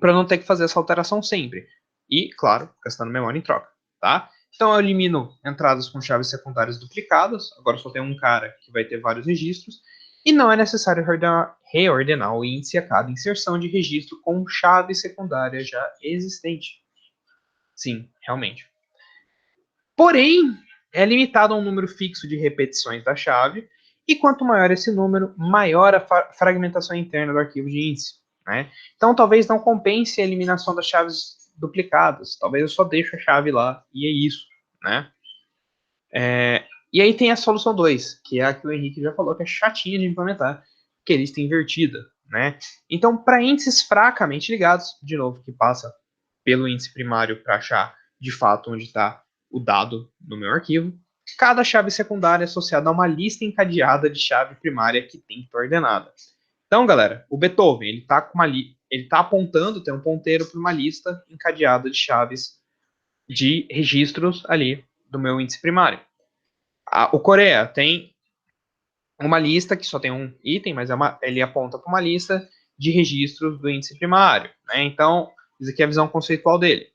para não ter que fazer essa alteração sempre. E, claro, gastando memória em troca, tá? Então eu elimino entradas com chaves secundárias duplicadas, agora só tem um cara que vai ter vários registros, e não é necessário reordenar o índice a cada inserção de registro com chave secundária já existente. Sim, realmente. Porém, é limitado a um número fixo de repetições da chave, e quanto maior esse número, maior a fragmentação interna do arquivo de índice. Né? Então, talvez não compense a eliminação das chaves duplicadas. Talvez eu só deixe a chave lá e é isso. Né? E aí tem a solução 2, que é a que o Henrique já falou, que é chatinha de implementar, que é a lista invertida. Né? Então, para índices fracamente ligados, de novo, que passa pelo índice primário para achar de fato onde está o dado no meu arquivo, cada chave secundária é associada a uma lista encadeada de chave primária que tem que estar ordenada. Então, galera, o Beethoven, ele está apontando, tem um ponteiro para uma lista encadeada de chaves de registros ali do meu índice primário. O Coreia tem uma lista que só tem um item, mas ele aponta para uma lista de registros do índice primário. Né? Então, isso aqui é a visão conceitual dele.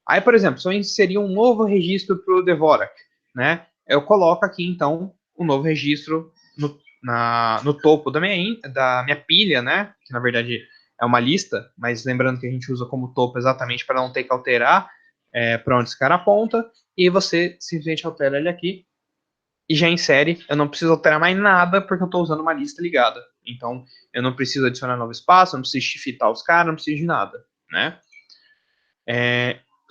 Aí, por exemplo, se eu inserir um novo registro para o Dvorak, né, eu coloco aqui, então, um novo registro no topo da minha pilha, né, que na verdade é uma lista, mas lembrando que a gente usa como topo exatamente para não ter que alterar para onde esse cara aponta, e você simplesmente altera ele aqui e já insere. Eu não preciso alterar mais nada porque eu estou usando uma lista ligada. Então, eu não preciso adicionar novo espaço, não preciso shiftar os caras, não preciso de nada, né?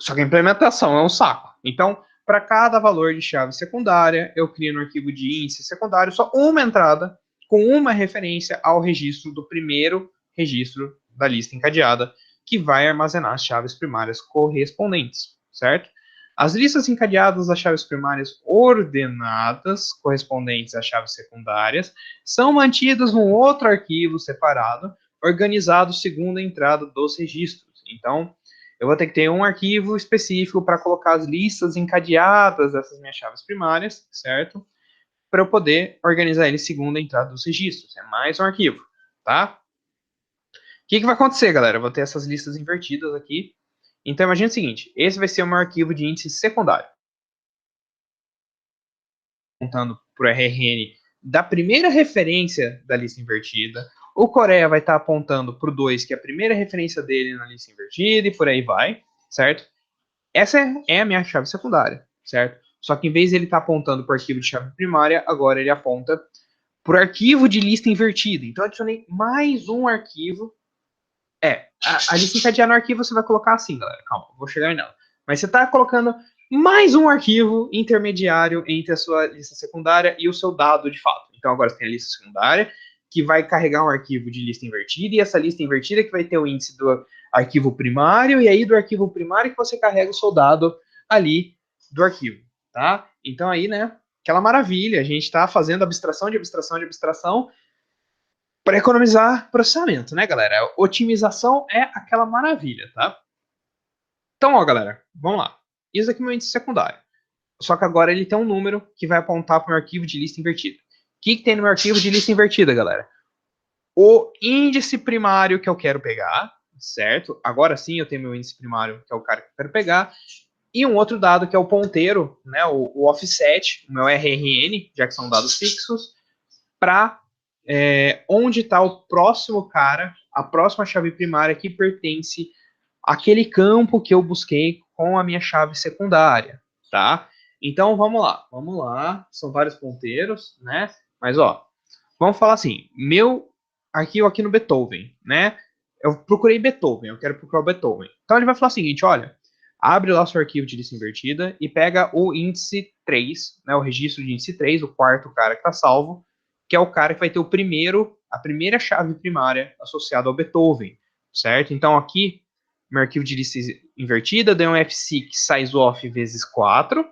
Só que a implementação é um saco. Então, para cada valor de chave secundária, eu crio no arquivo de índice secundário só uma entrada com uma referência ao registro do primeiro registro da lista encadeada, que vai armazenar as chaves primárias correspondentes, certo? As listas encadeadas das chaves primárias ordenadas, correspondentes às chaves secundárias, são mantidas num outro arquivo separado, organizado segundo a entrada dos registros. Então, eu vou ter que ter um arquivo específico para colocar as listas encadeadas dessas minhas chaves primárias, certo? para eu poder organizar ele segundo a entrada dos registros. É mais um arquivo, tá? O que vai acontecer, galera? Eu vou ter essas listas invertidas aqui. Então, imagina o seguinte, esse vai ser o meu arquivo de índice secundário. Apontando para o RRN da primeira referência da lista invertida. O Coreia vai estar apontando para o 2, que é a primeira referência dele na lista invertida, e por aí vai, certo? Essa é a minha chave secundária, certo? Só que em vez de ele estar apontando para o arquivo de chave primária, agora ele aponta para o arquivo de lista invertida. Então, eu adicionei mais um arquivo. A lista encadeada no arquivo você vai colocar assim, galera. Calma, vou chegar nela. Mas você está colocando mais um arquivo intermediário entre a sua lista secundária e o seu dado de fato. Então, agora você tem a lista secundária, que vai carregar um arquivo de lista invertida, e essa lista invertida que vai ter o índice do arquivo primário, e aí do arquivo primário que você carrega o seu dado ali do arquivo, tá? Então aí, né, aquela maravilha, a gente está fazendo abstração de abstração de abstração para economizar processamento, né, galera? Otimização é aquela maravilha, tá? Então, ó, galera, vamos lá. Isso aqui é o meu índice secundário. Só que agora ele tem um número que vai apontar para o meu arquivo de lista invertida. O que tem no meu arquivo de lista invertida, galera? O índice primário que eu quero pegar, certo? Agora sim eu tenho meu índice primário, que é o cara que eu quero pegar, e um outro dado que é o ponteiro, né, o offset, o meu RRN, já que são dados fixos, para onde está o próximo cara, a próxima chave primária que pertence àquele campo que eu busquei com a minha chave secundária, tá? Então vamos lá, são vários ponteiros, né? Mas ó, vamos falar assim, meu arquivo aqui no Beethoven, né? Eu procurei Beethoven, eu quero procurar o Beethoven. Então ele vai falar o seguinte, olha, abre lá o seu arquivo de lista invertida e pega o índice 3, né, o registro de índice 3, o quarto cara que está salvo, que é o cara que vai ter a primeira chave primária associada ao Beethoven, certo? Então aqui, meu arquivo de lista invertida, deu um fseek sizeoff vezes 4,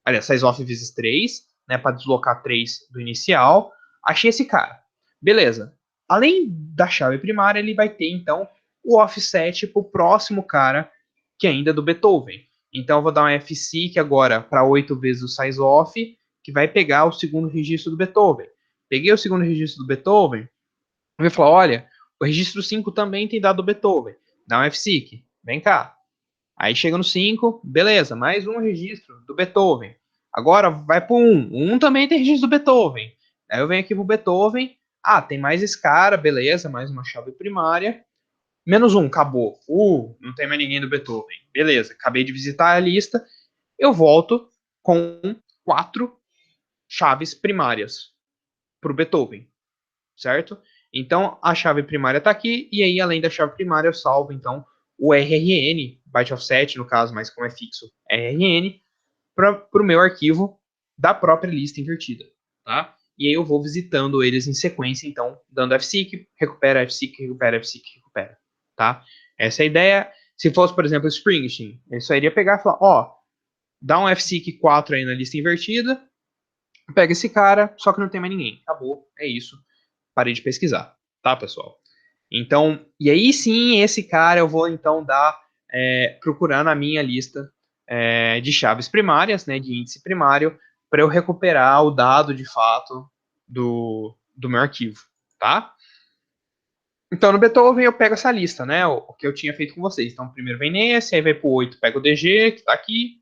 aliás, sizeoff vezes 3, né, para deslocar 3 do inicial. Achei esse cara. Beleza. Além da chave primária, ele vai ter, então, o offset para o próximo cara, que ainda é do Beethoven. Então, eu vou dar um fseek agora para 8 vezes o sizeoff, que vai pegar o segundo registro do Beethoven. Peguei o segundo registro do Beethoven, eu vou falar, olha, o registro 5 também tem dado do Beethoven. Dá um fseek, vem cá. Aí chega no 5, beleza, mais um registro do Beethoven. Agora vai para o 1. O 1 também tem registro do Beethoven. Aí eu venho aqui pro Beethoven. Ah, tem mais esse cara, beleza, mais uma chave primária. Menos 1, acabou. Não tem mais ninguém do Beethoven. Beleza, acabei de visitar a lista. Eu volto com 4 chaves primárias para o Beethoven, certo? Então, a chave primária está aqui, e aí, além da chave primária, eu salvo, então, o RRN, byte offset, no caso, mas como é fixo, RRN, para o meu arquivo da própria lista invertida, tá? E aí eu vou visitando eles em sequência, então, dando fseek, recupera, fseek, recupera, fseek, recupera, tá? Essa é a ideia. Se fosse, por exemplo, Springsteen, ele só iria pegar e falar, ó, dá um fseek 4 aí na lista invertida, pega esse cara, só que não tem mais ninguém. Acabou, é isso. Parei de pesquisar, tá, pessoal? Então, e aí sim, esse cara eu vou então procurar na minha lista de chaves primárias, né, de índice primário, para eu recuperar o dado de fato do meu arquivo, tá? Então, no Beethoven eu pego essa lista, né, o que eu tinha feito com vocês. Então, primeiro vem nesse, aí vai pro 8, pega o DG, que está aqui,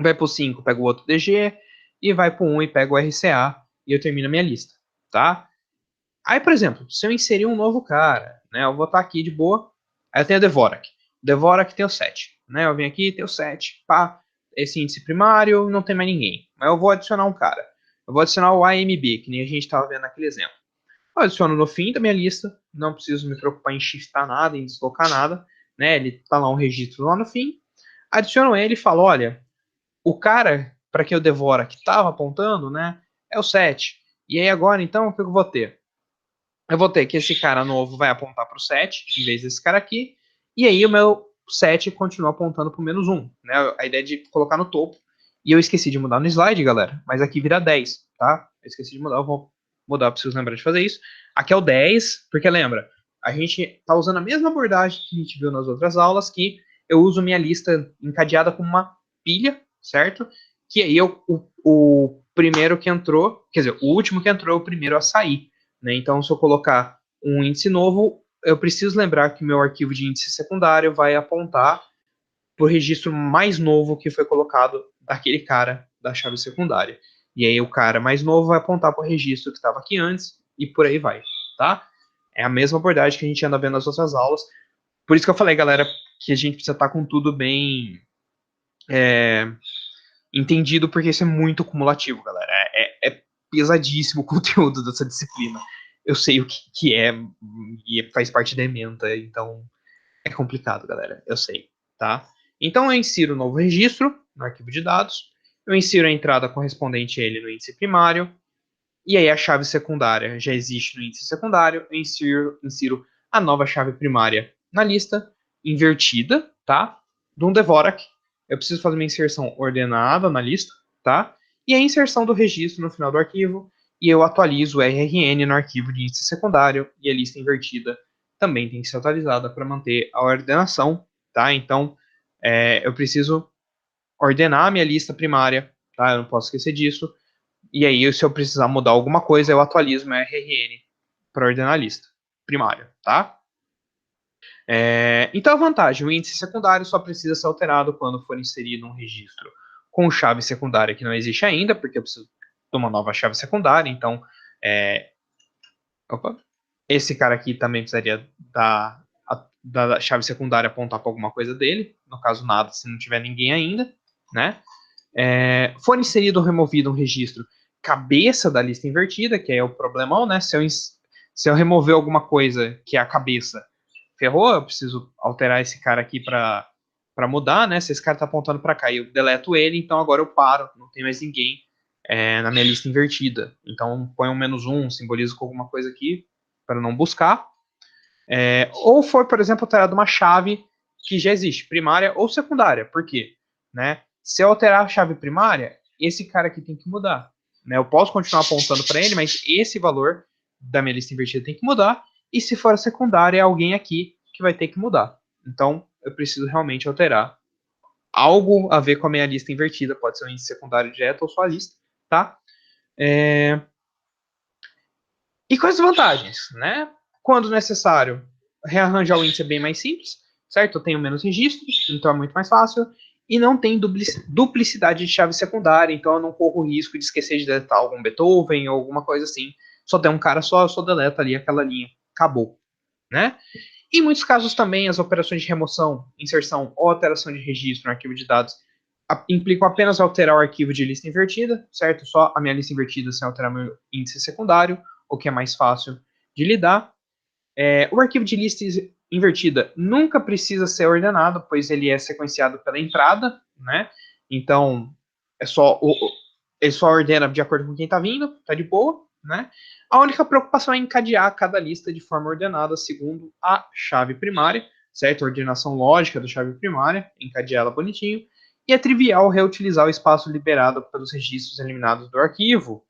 vai pro 5, pega o outro DG, e vai pro 1 e pega o RCA, e eu termino a minha lista, tá? Aí, por exemplo, se eu inserir um novo cara, né, eu vou estar aqui de boa, aí eu tenho o Dvorak. Dvorak tem o 7, né, eu venho aqui, tem o 7, pá, esse índice primário, não tem mais ninguém. Mas eu vou adicionar um cara. Eu vou adicionar o AMB, que nem a gente estava vendo naquele exemplo. Eu adiciono no fim da minha lista, não preciso me preocupar em shiftar nada, em deslocar nada, né, ele tá lá um registro lá no fim. Adiciono ele e falo, olha, o cara para quem o Dvorak estava apontando, né, é o 7. E aí agora, então, o que eu vou ter? Eu vou ter que esse cara novo vai apontar para o 7, em vez desse cara aqui, e aí o meu 7 continua apontando para o menos 1, né? A ideia é de colocar no topo. E eu esqueci de mudar no slide, galera, mas aqui vira 10, tá? Eu esqueci de mudar, eu vou mudar, preciso lembrar de fazer isso. Aqui é o 10, porque lembra, a gente tá usando a mesma abordagem que a gente viu nas outras aulas, que eu uso minha lista encadeada como uma pilha, certo? que aí o primeiro que entrou, quer dizer, o último que entrou é o primeiro a sair, né? Então, se eu colocar um índice novo, eu preciso lembrar que meu arquivo de índice secundário vai apontar para o registro mais novo que foi colocado daquele cara da chave secundária. E aí o cara mais novo vai apontar para o registro que estava aqui antes e por aí vai, tá? É a mesma abordagem que a gente anda vendo nas outras aulas. Por isso que eu falei, galera, que a gente precisa estar com tudo bem entendido, porque isso é muito cumulativo, galera. É pesadíssimo o conteúdo dessa disciplina. Eu sei o que é e faz parte da ementa, então é complicado, galera. Eu sei, tá? Então eu insiro um novo registro no arquivo de dados, eu insiro a entrada correspondente a ele no índice primário, e aí a chave secundária já existe no índice secundário, eu insiro a nova chave primária na lista, invertida, tá? De um Dvorak. Eu preciso fazer uma inserção ordenada na lista, tá? E a inserção do registro no final do arquivo, e eu atualizo o RRN no arquivo de índice secundário, e a lista invertida também tem que ser atualizada para manter a ordenação, tá? Então, eu preciso ordenar a minha lista primária, tá? Eu não posso esquecer disso. E aí, se eu precisar mudar alguma coisa, eu atualizo meu RRN para ordenar a lista primária, tá? Então, a vantagem, o índice secundário só precisa ser alterado quando for inserido um registro com chave secundária que não existe ainda, porque eu preciso de uma nova chave secundária. Então, esse cara aqui também precisaria da chave secundária apontar para alguma coisa dele. No caso, nada, se não tiver ninguém ainda, né? For inserido ou removido um registro cabeça da lista invertida, que é o problemão, né? Se eu remover alguma coisa que é a cabeça, ferrou, eu preciso alterar esse cara aqui para mudar, né? Se esse cara tá apontando para cá e eu deleto ele, então agora eu paro, não tem mais ninguém na minha lista invertida. Então põe um -1, simbolizo com alguma coisa aqui para não buscar. Ou for, por exemplo, alterado uma chave que já existe, primária ou secundária. Por quê? Né? Se eu alterar a chave primária, esse cara aqui tem que mudar. Né? Eu posso continuar apontando para ele, mas esse valor da minha lista invertida tem que mudar. E se for a secundária, é alguém aqui que vai ter que mudar. Então, eu preciso realmente alterar algo a ver com a minha lista invertida. Pode ser um índice secundário direto ou só a lista, tá? E quais as vantagens, né? Quando necessário, rearranjar o índice é bem mais simples, certo? Eu tenho menos registros, então é muito mais fácil. E não tem duplicidade de chave secundária, então eu não corro o risco de esquecer de deletar algum Beethoven ou alguma coisa assim. Só tem um cara só, eu só deleto ali aquela linha. Acabou, né? Em muitos casos também, as operações de remoção, inserção ou alteração de registro no arquivo de dados implicam apenas alterar o arquivo de lista invertida, certo? Só a minha lista invertida sem alterar meu índice secundário, o que é mais fácil de lidar. O arquivo de lista invertida nunca precisa ser ordenado, pois ele é sequenciado pela entrada, né? Então, ele só ordena de acordo com quem está vindo, tá de boa, né? A única preocupação é encadear cada lista de forma ordenada segundo a chave primária, certo? A ordenação lógica da chave primária, encadear ela bonitinho. E é trivial reutilizar o espaço liberado pelos registros eliminados do arquivo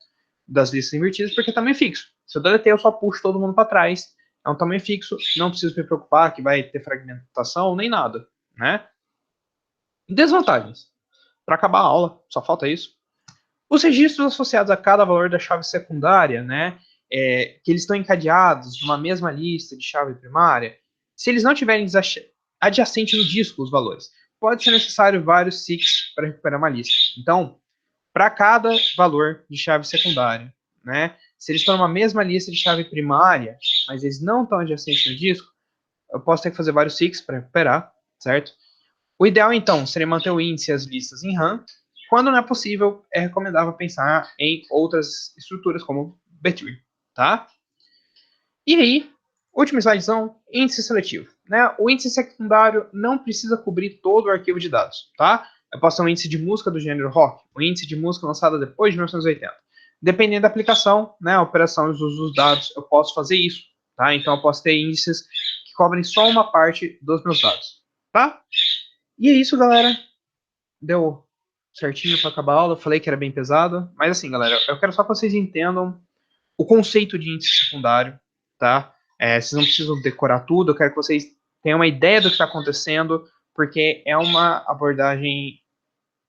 das listas invertidas, porque é tamanho fixo. Se eu deletei, eu só puxo todo mundo para trás. É um tamanho fixo, não preciso me preocupar que vai ter fragmentação, nem nada, né? Desvantagens. Para acabar a aula, só falta isso. Os registros associados a cada valor da chave secundária, né, que eles estão encadeados numa mesma lista de chave primária, se eles não tiverem adjacente no disco os valores, pode ser necessário vários seeks para recuperar uma lista. Então, para cada valor de chave secundária, né, se eles estão numa mesma lista de chave primária, mas eles não estão adjacentes no disco, eu posso ter que fazer vários seeks para recuperar, certo? O ideal, então, seria manter o índice e as listas em RAM. Quando não é possível, é recomendável pensar em outras estruturas, como B-tree, tá? E aí, última slidezão, índice seletivo. Né? O índice secundário não precisa cobrir todo o arquivo de dados, tá? Eu posso ter um índice de música do gênero rock, um índice de música lançada depois de 1980. Dependendo da aplicação, né, a operação e os usos dos dados, eu posso fazer isso, tá? Então, eu posso ter índices que cobrem só uma parte dos meus dados, tá? E é isso, galera. Deu certinho para acabar a aula. Eu falei que era bem pesado. Mas assim, galera, eu quero só que vocês entendam o conceito de índice secundário, tá? Vocês não precisam decorar tudo. Eu quero que vocês tenham uma ideia do que está acontecendo, porque é uma abordagem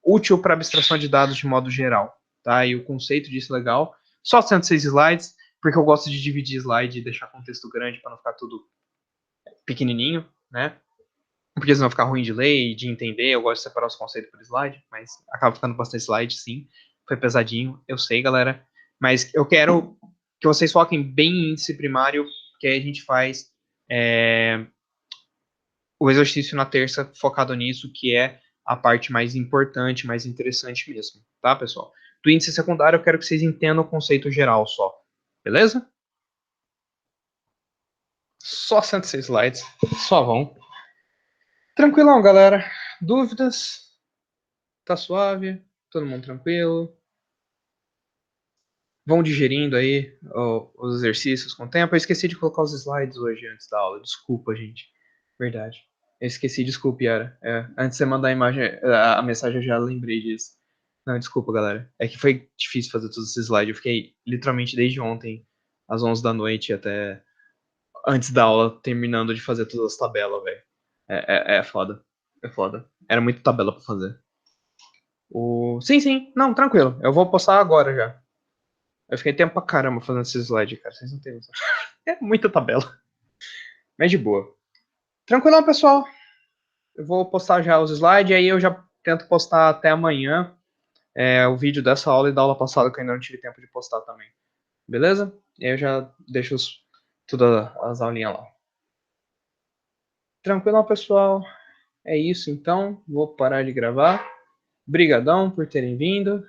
útil para abstração de dados de modo geral, tá? E o conceito disso é legal. Só 106 slides, porque eu gosto de dividir slide e deixar contexto grande para não ficar tudo pequenininho, né? Porque senão ficar ruim de ler e de entender. Eu gosto de separar os conceitos por slide, mas acaba ficando bastante slide, sim. Foi pesadinho, eu sei, galera. Mas eu quero que vocês foquem bem em índice primário, que aí a gente faz o exercício na terça focado nisso, que é a parte mais importante, mais interessante mesmo, tá, pessoal? Do índice secundário, eu quero que vocês entendam o conceito geral só, beleza? Só 106 slides, só vão. Tranquilão, galera. Dúvidas? Tá suave? Todo mundo tranquilo? Vão digerindo aí os exercícios com o tempo. Eu esqueci de colocar os slides hoje antes da aula. Desculpa, gente. Verdade. Eu esqueci, desculpe, Yara. Antes de você mandar a imagem, a mensagem, eu já lembrei disso. Não, desculpa, galera. É que foi difícil fazer todos esses slides. Eu fiquei literalmente desde ontem, às 11 da noite, até antes da aula, terminando de fazer todas as tabelas, velho. É foda. É foda. Era muita tabela pra fazer. Sim. Não, tranquilo. Eu vou postar agora já. Eu fiquei tempo pra caramba fazendo esse slide, cara. Vocês não têm noção. É muita tabela. Mas de boa. Tranquilão, pessoal. Eu vou postar já os slides, aí eu já tento postar até amanhã o vídeo dessa aula e da aula passada, que eu ainda não tive tempo de postar também. Beleza? E aí eu já deixo todas as aulinhas lá. Tranquilão, pessoal. É isso, então. Vou parar de gravar. Brigadão por terem vindo.